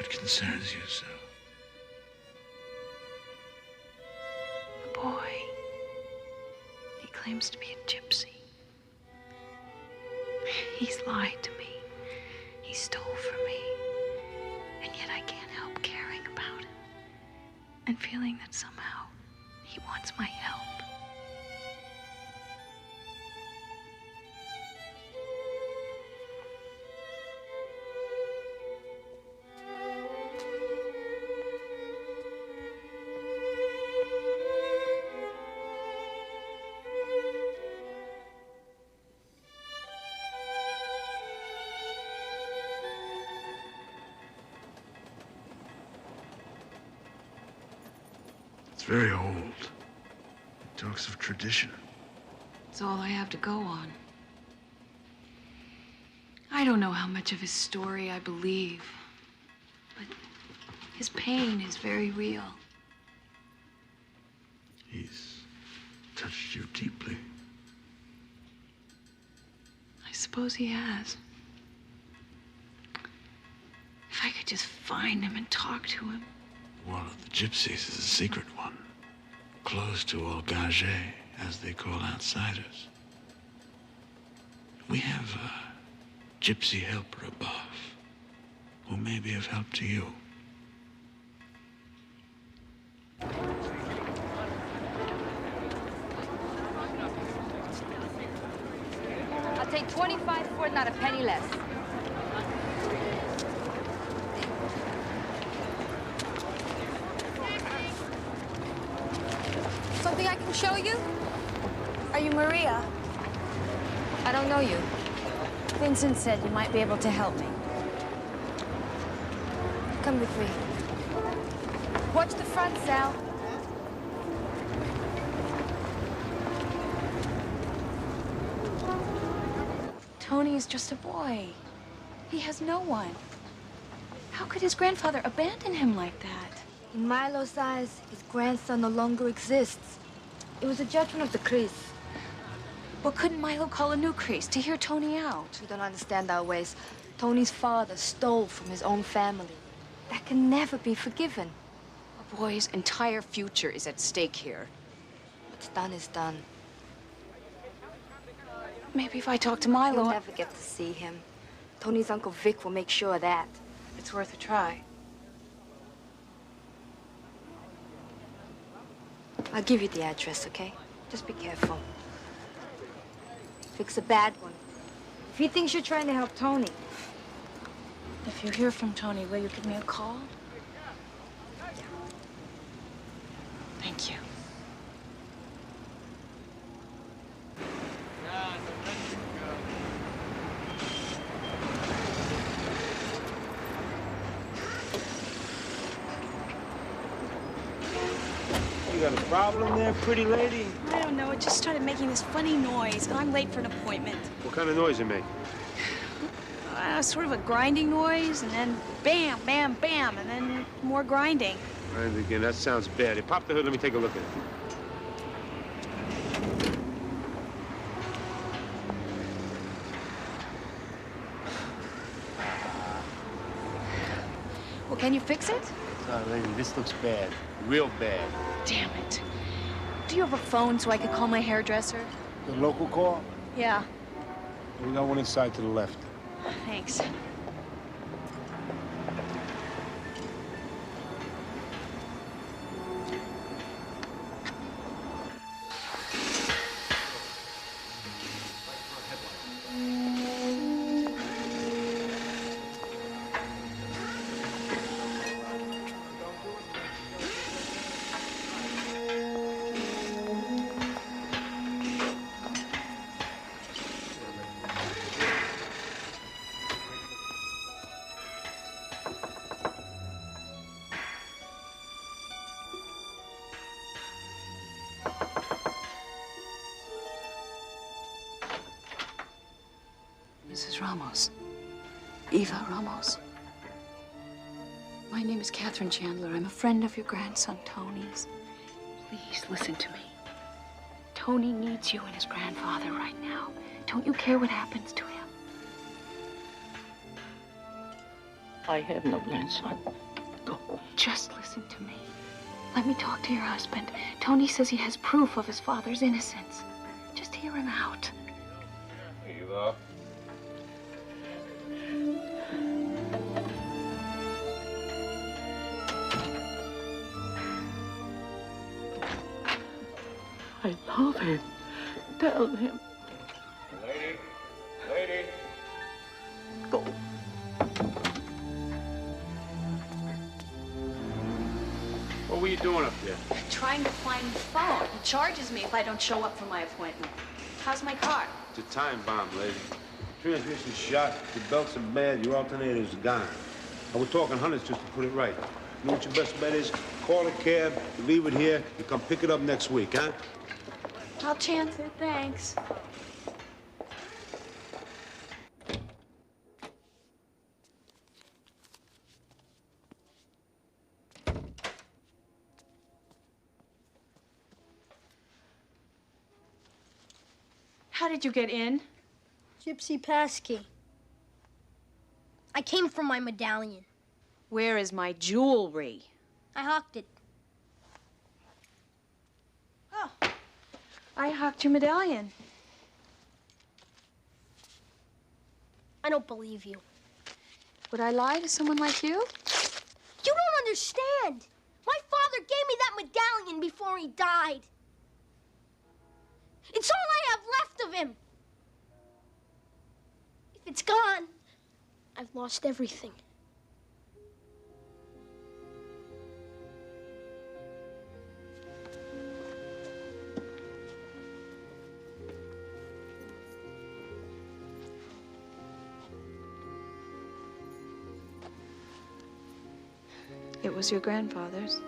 What concerns you so? The boy. He claims to be a gypsy. He's lied to me. He stole from me. And yet I can't help caring about him. And feeling that somehow he wants my help. It's very old. It talks of tradition. It's all I have to go on. I don't know how much of his story I believe, but his pain is very real. He's touched you deeply. I suppose he has. If I could just find him and talk to him. One of the gypsies is a secret one, close to all Gage, as they call outsiders. We have a gypsy helper above, who may be of help to you. I'll take 25 for it, not a penny less. Something I can show you? Are you Maria? I don't know you. Vincent said you might be able to help me. Come with me. Watch the front, Sal. Tony is just a boy. He has no one. How could his grandfather abandon him like that? In Milo's eyes, his grandson no longer exists. It was a judgment of the Kreese. Well, couldn't Milo call a new Kreese to hear Tony out? You don't understand our ways. Tony's father stole from his own family. That can never be forgiven. A boy's entire future is at stake here. What's done is done. Maybe if I talk to Milo... You'll never get to see him. Tony's Uncle Vic will make sure of that. It's worth a try. I'll give you the address, okay? Just be careful. Vic's a bad one. If he thinks you're trying to help Tony. If you hear from Tony, will you give me a call? Thank you. You got a problem there, pretty lady? I don't know. It just started making this funny noise, and I'm late for an appointment. What kind of noise it make? Sort of a grinding noise, and then bam, bam, bam, and then more grinding. And again, that sounds bad. Hey, pop the hood, let me take a look at it. Well, can you fix it? Lady, this looks bad. Real bad. Damn it. Do you have a phone so I could call my hairdresser? The local call? Yeah, We got one inside to the left. thanks. Mrs. Ramos. Eva Ramos. My name is Catherine Chandler. I'm a friend of your grandson, Tony's. Please listen to me. Tony needs you and his grandfather right now. Don't you care what happens to him? I have no grandson. Go. Just listen to me. Let me talk to your husband. Tony says he has proof of his father's innocence. Just hear him out. Here you are. I love him. Tell him. Lady. Go. What were you doing up there? Trying to find the phone. He charges me if I don't show up for my appointment. How's my car? It's a time bomb, lady. Transmission's shot, the belts are bad, your alternator's gone. I was talking hundreds just to put it right. You know what your best bet is? Call a cab, you leave it here, you come pick it up next week, huh? I'll chance it, thanks. How did you get in? Gypsy passkey. I came for my medallion. Where is my jewelry? I hocked it. Oh, I hocked your medallion. I don't believe you. Would I lie to someone like you? You don't understand. My father gave me that medallion before he died. It's all I have left of him. If it's gone, I've lost everything. It was your grandfather's.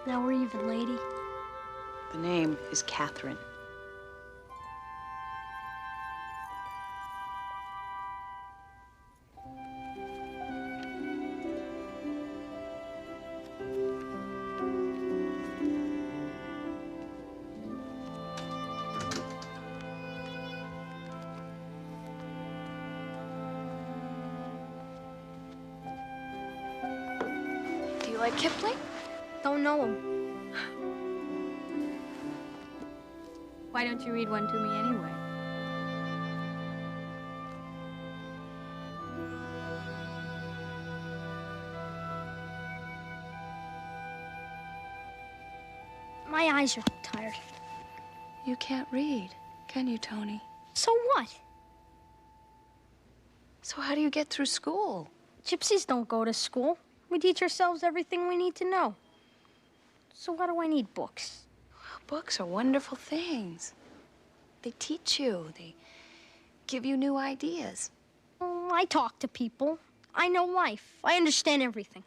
Now we're even, lady. The name is Catherine. Do you like Kipling? Don't know him. Why don't you read one to me anyway? My eyes are tired. You can't read, can you, Tony? So what? So how do you get through school? Gypsies don't go to school. We teach ourselves everything we need to know. So why do I need books? Books are wonderful things. They teach you. They give you new ideas. Oh, I talk to people. I know life. I understand everything.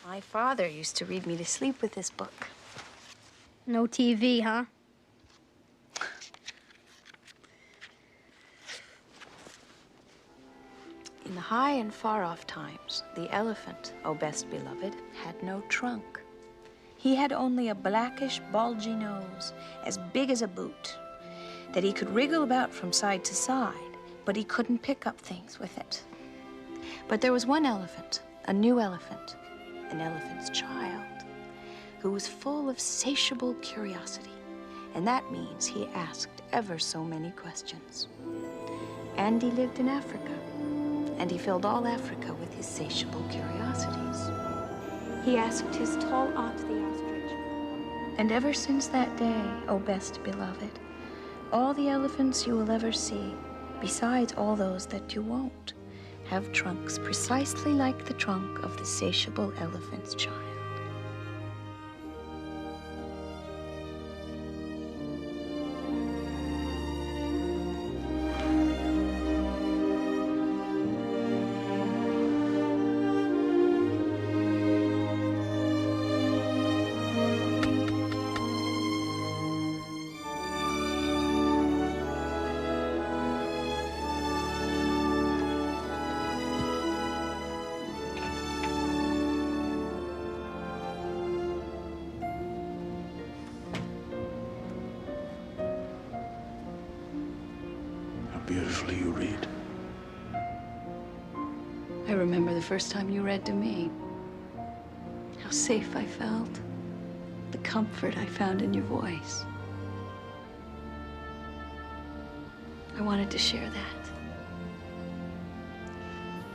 My father used to read me to sleep with this book. No TV, huh? In the high and far-off times, the elephant, O best beloved, had no trunk. He had only a blackish, bulgy nose, as big as a boot, that he could wriggle about from side to side, but he couldn't pick up things with it. But there was one elephant, a new elephant, an elephant's child, who was full of satiable curiosity, and that means he asked ever so many questions. And he lived in Africa. And he filled all Africa with his satiable curiosities. He asked his tall aunt, the ostrich. And ever since that day, O best beloved, all the elephants you will ever see, besides all those that you won't, have trunks precisely like the trunk of the satiable elephant's child. beautifully you read. I remember the first time you read to me. How safe I felt. The comfort I found in your voice. I wanted to share that.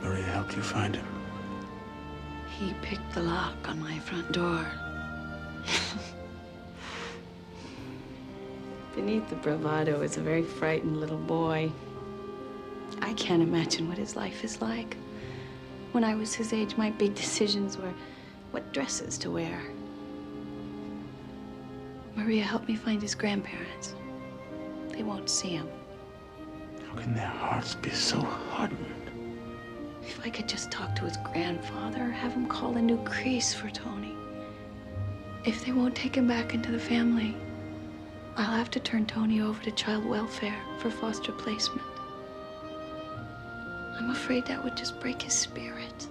Maria helped you find him. He picked the lock on my front door. Beneath the bravado is a very frightened little boy. I can't imagine what his life is like. When I was his age, my big decisions were what dresses to wear. Maria helped me find his grandparents. They won't see him. How can their hearts be so hardened? If I could just talk to his grandfather, have him call a new crease for Tony. If they won't take him back into the family, I'll have to turn Tony over to child welfare for foster placement. I'm afraid that would just break his spirit.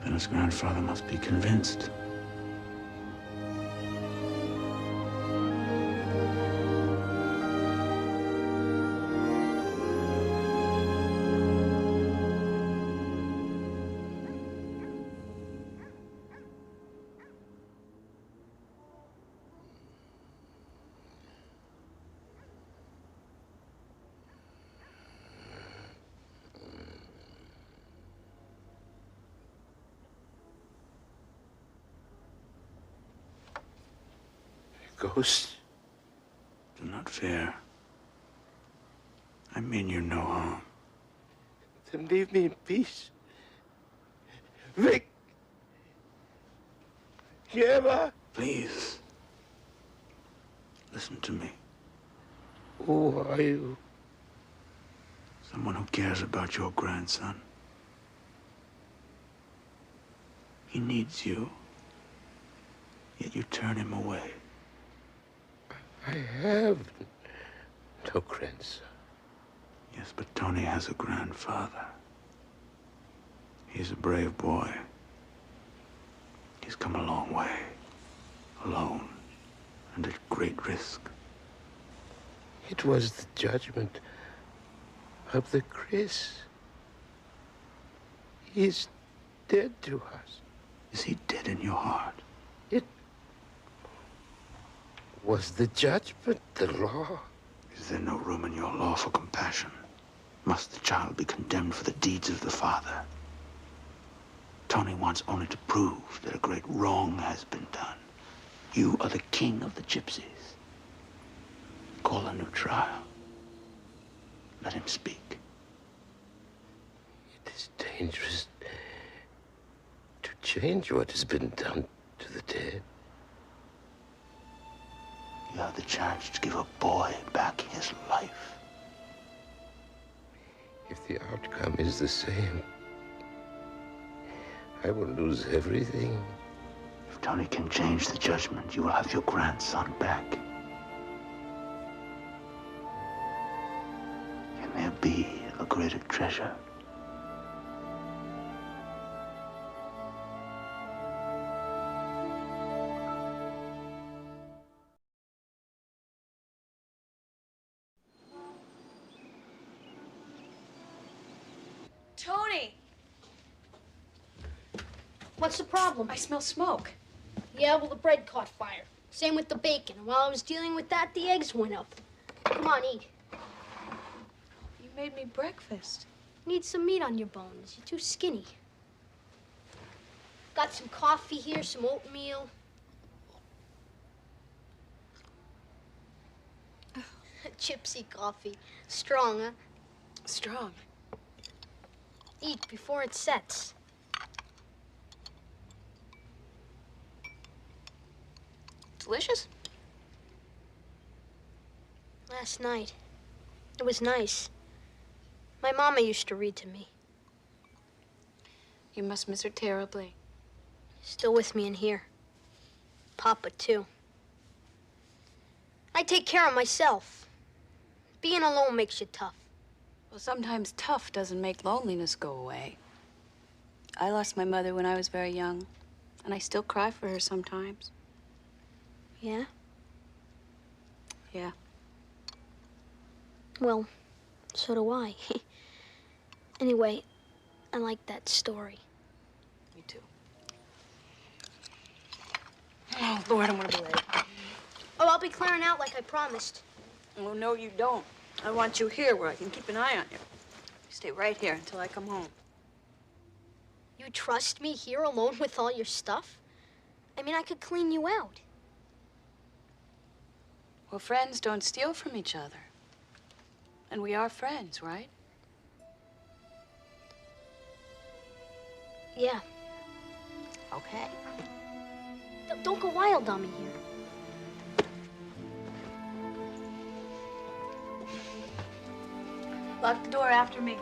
Then his grandfather must be convinced. Ghost? Do not fear. I mean you no harm. Then leave me in peace. Vic! Gemma! Please. Listen to me. Who are you? Someone who cares about your grandson. He needs you, yet you turn him away. I have no grandson. Yes, but Tony has a grandfather. He's a brave boy. He's come a long way, alone, and at great risk. It was the judgment of the Chris. He's dead to us. Is he dead in your heart? It was the judgment, the law. Is there no room in your law for compassion? Must the child be condemned for the deeds of the father? Tony wants only to prove that a great wrong has been done. You are the king of the gypsies. Call a new trial. Let him speak. It is dangerous to change what has been done to the dead. You have the chance to give a boy back his life. If the outcome is the same, I will lose everything. If Tony can change the judgment, you will have your grandson back. Can there be a greater treasure? Tony! What's the problem? I smell smoke. Yeah, well, the bread caught fire. Same with the bacon. And while I was dealing with that, the eggs went up. Come on, eat. You made me breakfast. Need some meat on your bones. You're too skinny. Got some coffee here, some oatmeal. Gypsy coffee. Strong, huh? Strong. Eat before it sets. Delicious? Last night, it was nice. My mama used to read to me. You must miss her terribly. Still with me in here. Papa, too. I take care of myself. Being alone makes you tough. Well, sometimes tough doesn't make loneliness go away. I lost my mother when I was very young, and I still cry for her sometimes. Yeah? Yeah. Well, So do I. Anyway, I like that story. Me too. Oh, Lord, I'm gonna be late. Oh, I'll be clearing out like I promised. Oh, no, you don't. I want you here where I can keep an eye on you. Stay right here until I come home. You trust me here alone with all your stuff? I mean, I could clean you out. Well, friends don't steal from each other. And we are friends, right? Yeah. Okay. Don't go wild on me here. Lock the door after me.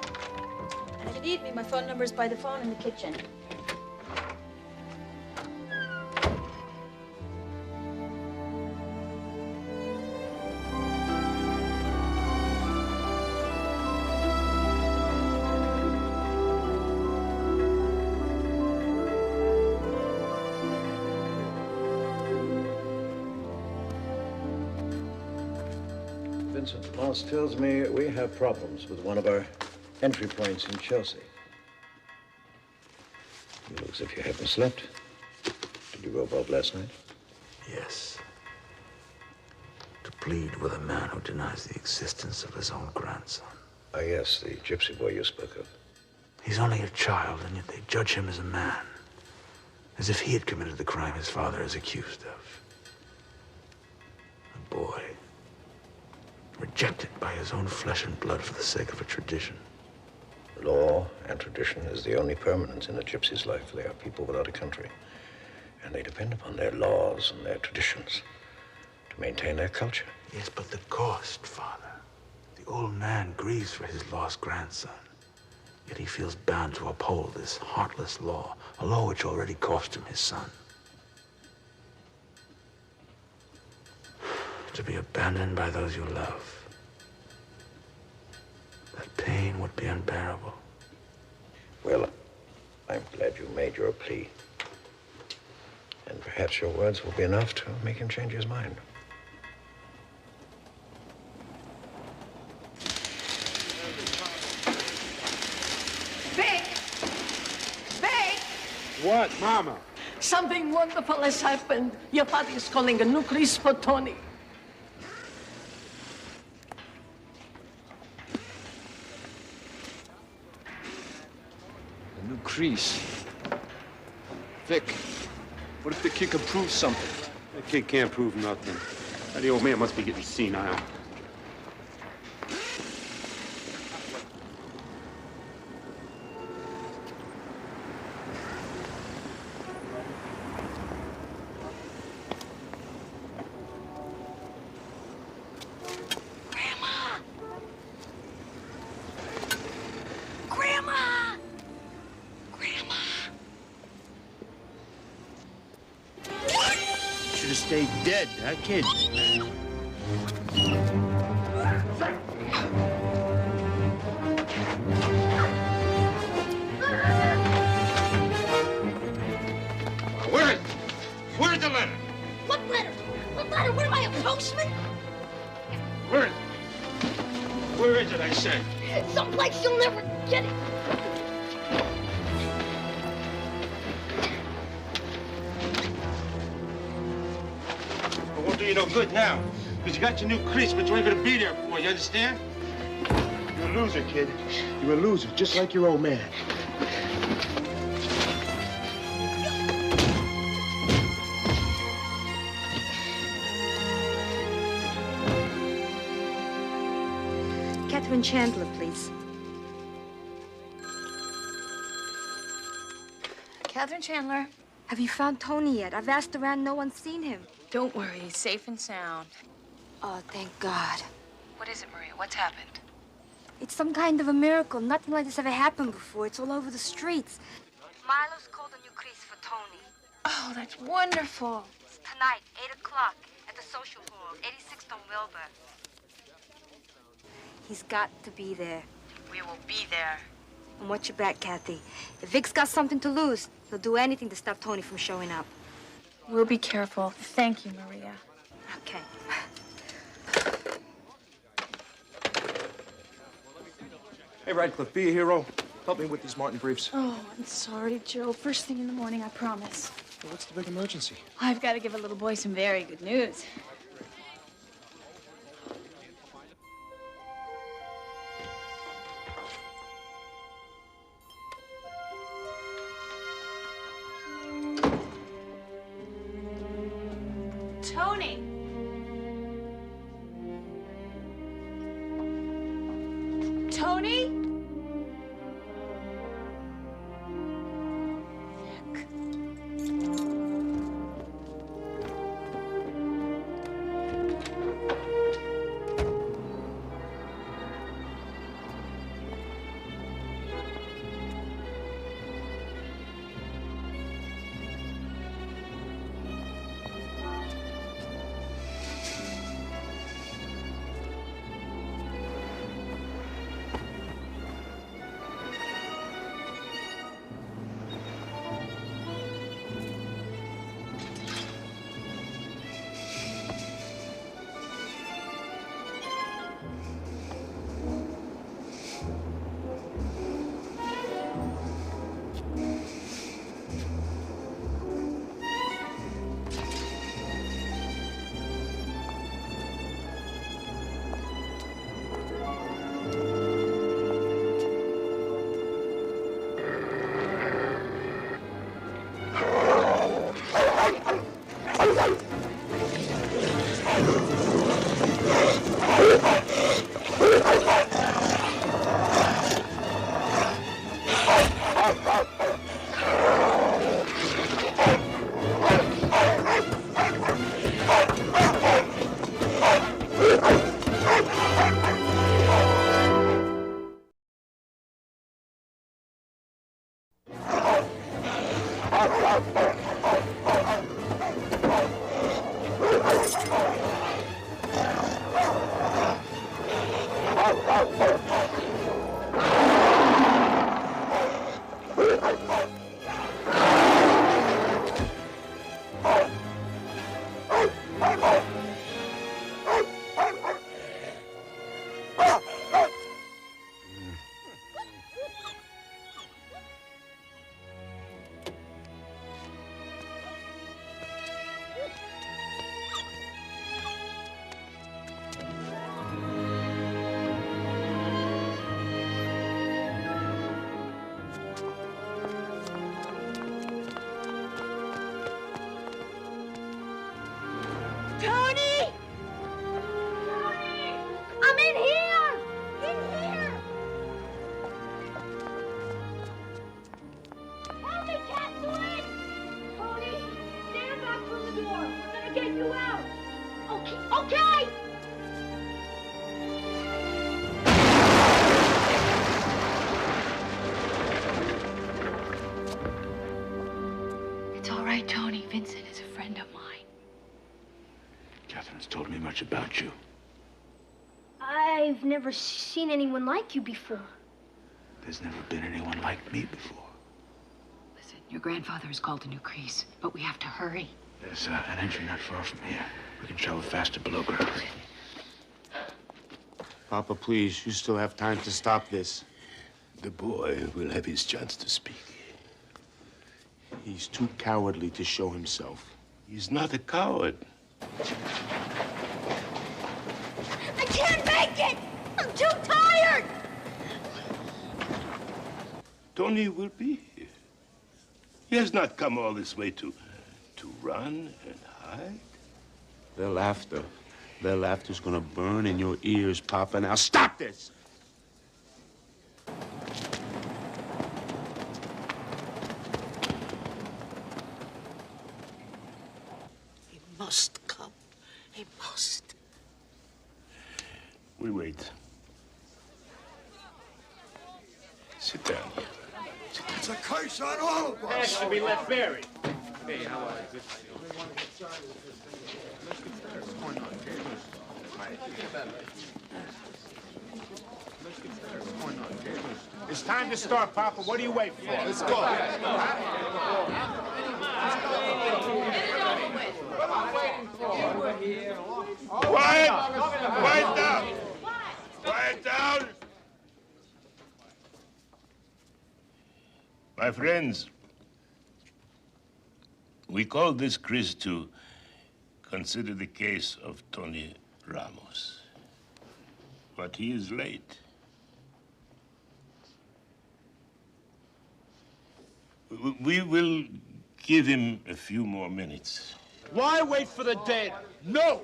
And if you need me, my phone number's by the phone in the kitchen. Vincent Moss tells me we have problems with one of our entry points in Chelsea. You look as if you haven't slept. Did you rope up last night? Yes. To plead with a man who denies the existence of his own grandson. Ah, yes, the gypsy boy you spoke of. He's only a child, and yet they judge him as a man. As if he had committed the crime his father is accused of. A boy. Rejected by his own flesh and blood for the sake of a tradition. Law and tradition is the only permanence in a gypsy's life. They are people without a country. And they depend upon their laws and their traditions to maintain their culture. Yes, but the cost, Father. The old man grieves for his lost grandson. Yet he feels bound to uphold this heartless law, a law which already cost him his son. To be abandoned by those you love. That pain would be unbearable. Well, I'm glad you made your plea. And perhaps your words will be enough to make him change his mind. Vic! Vic! What, Mama? Something wonderful has happened. Your father is calling a new crease for Tony. A new crease. Vic, what if the kid can prove something? That kid can't prove nothing. The old man must be getting senile. Should have stayed dead, that kid. Where's the letter? What letter? What letter? What am I, a postman? Where is it? Where is it, I said? Someplace you'll never get it. It won't do you no good now. Because you got your new crease, but you ain't gonna be there for, you understand? You're a loser, kid. You're a loser, just like your old man. Catherine Chandler, please. Catherine Chandler. Have you found Tony yet? I've asked around, no one's seen him. Don't worry, he's safe and sound. Oh, thank God. What is it, Maria? What's happened? It's some kind of a miracle. Nothing like this ever happened before. It's all over the streets. Milo's called a new crease for Tony. Oh, that's wonderful. It's tonight, 8 o'clock, at the social hall, 86th on Wilbur. He's got to be there. We will be there. And watch your back, Kathy. If Vic's got something to lose, he'll do anything to stop Tony from showing up. We'll be careful. Thank you, Maria. Okay. Hey, Radcliffe, be a hero. Help me with these Martin briefs. Oh, I'm sorry, Joe. First thing in the morning, I promise. Well, what's the big emergency? I've got to give a little boy some very good news. Tony! Tony? Tony! Tony! I'm in here! In here! Help me, Catherine! Tony, stand back from the door. We're gonna get you out. Okay! It's all right, Tony. Vincent is a friend of mine. Catherine's told me much about you. I've never seen anyone like you before. There's never been anyone like me before. Listen, your grandfather has called a new crease, but we have to hurry. There's an entry not far from here. We can travel faster below ground. Papa, please, you still have time to stop this. The boy will have his chance to speak. He's too cowardly to show himself. He's not a coward. I can't make it! I'm too tired! Tony will be here. He has not come all this way to run and hide. Their laughter's gonna burn in your ears, Papa. Now stop this! He must come. He must. We wait. Sit down. It's a curse on all of us. Has to be left buried. Hey, how are you? Good to see you. It's time to start, Papa. What are you waiting for? Let's go. Quiet! Quiet down! Quiet down! My friends, we called this Chris to consider the case of Tony Ramos. But he is late. We will give him a few more minutes. Why wait for the dead? No!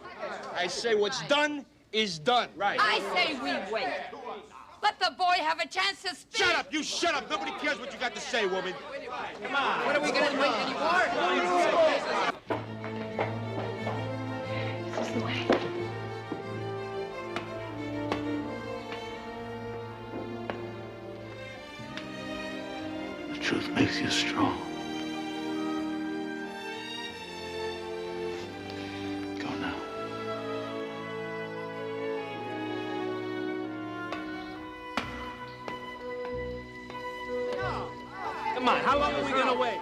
I say what's done is done. Right. I say we wait. Let the boy have a chance to speak. Shut up! You shut up! Nobody cares what you got to say, woman. Come on. What are we going to wait anymore? This is the way. The truth makes you strong. Go now. Come on, how long are we gonna wait?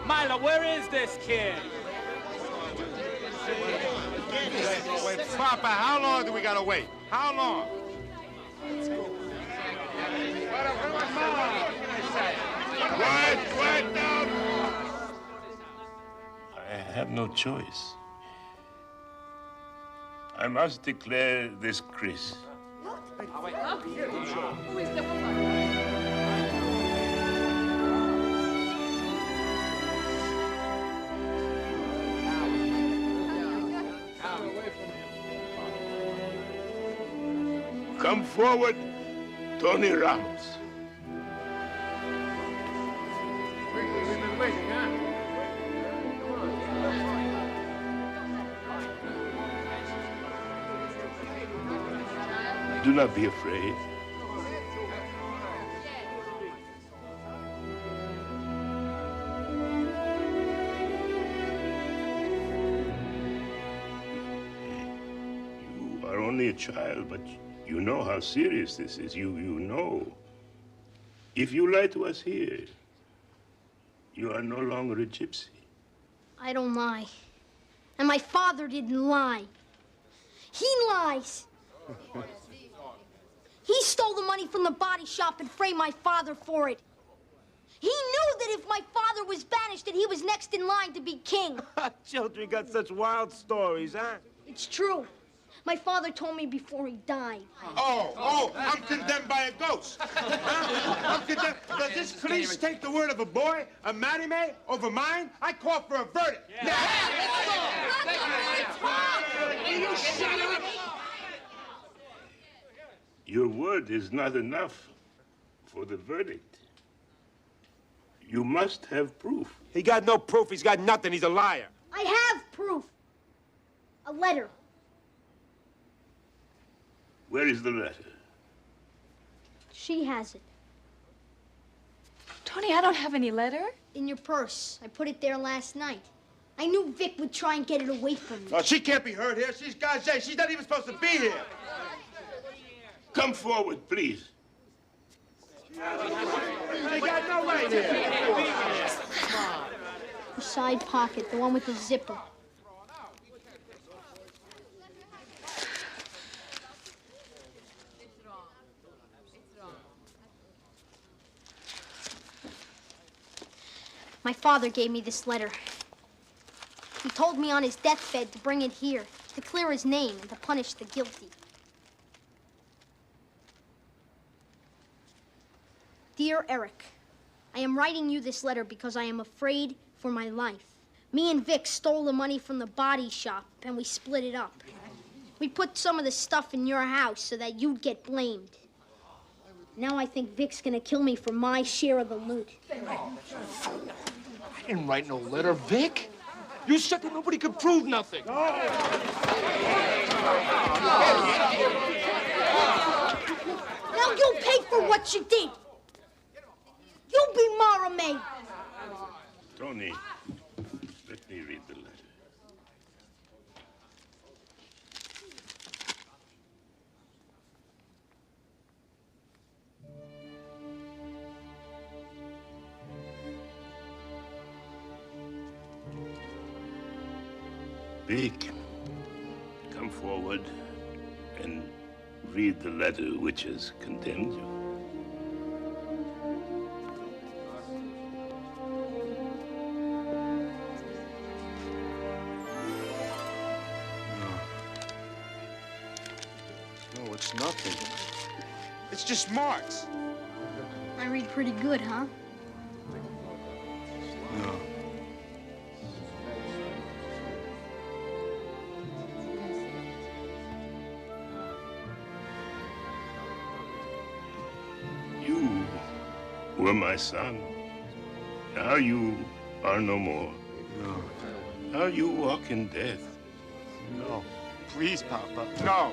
Milo, where is this kid? Wait, Papa, how long do we gotta wait? How long? Quiet down! I have no choice. I must declare this Chris. Who is the Come forward, Tony Ramos. Do not be afraid. You are only a child, but you know how serious this is. You know. If you lie to us here, you are no longer a gypsy. I don't lie. And my father didn't lie. He lies. He stole the money from the body shop and framed my father for it. He knew that if my father was banished, that he was next in line to be king. Children got such wild stories, huh? It's true. My father told me before he died. Oh, I'm condemned by a ghost. Huh? I'm condemned. Does this police take the word of a boy, a Marie, over mine? I call for a verdict. Yeah. You shut up! Your word is not enough for the verdict. You must have proof. He got no proof. He's got nothing. He's a liar. I have proof. A letter. Where is the letter? She has it. Tony, I don't have any letter. In your purse. I put it there last night. I knew Vic would try and get it away from me. Oh, she can't be heard here. She's Gazé. She's not even supposed to be here. Come forward, please. She got no right here. The side pocket, the one with the zipper. My father gave me this letter. He told me on his deathbed to bring it here, to clear his name and to punish the guilty. Dear Eric, I am writing you this letter because I am afraid for my life. Me and Vic stole the money from the body shop and we split it up. We put some of the stuff in your house so that you'd get blamed. Now I think Vic's gonna kill me for my share of the loot. I didn't write no letter, Vic. You said that nobody could prove nothing. Now you'll pay for what you did. You'll be Mara May. Tony, let me read the letter. Vic, come forward and read the letter which has condemned you. No, it's nothing. It's just marks. I read pretty good, huh? No. You were my son. Now you are no more. No. Now you walk in death. No. Please, Papa. No.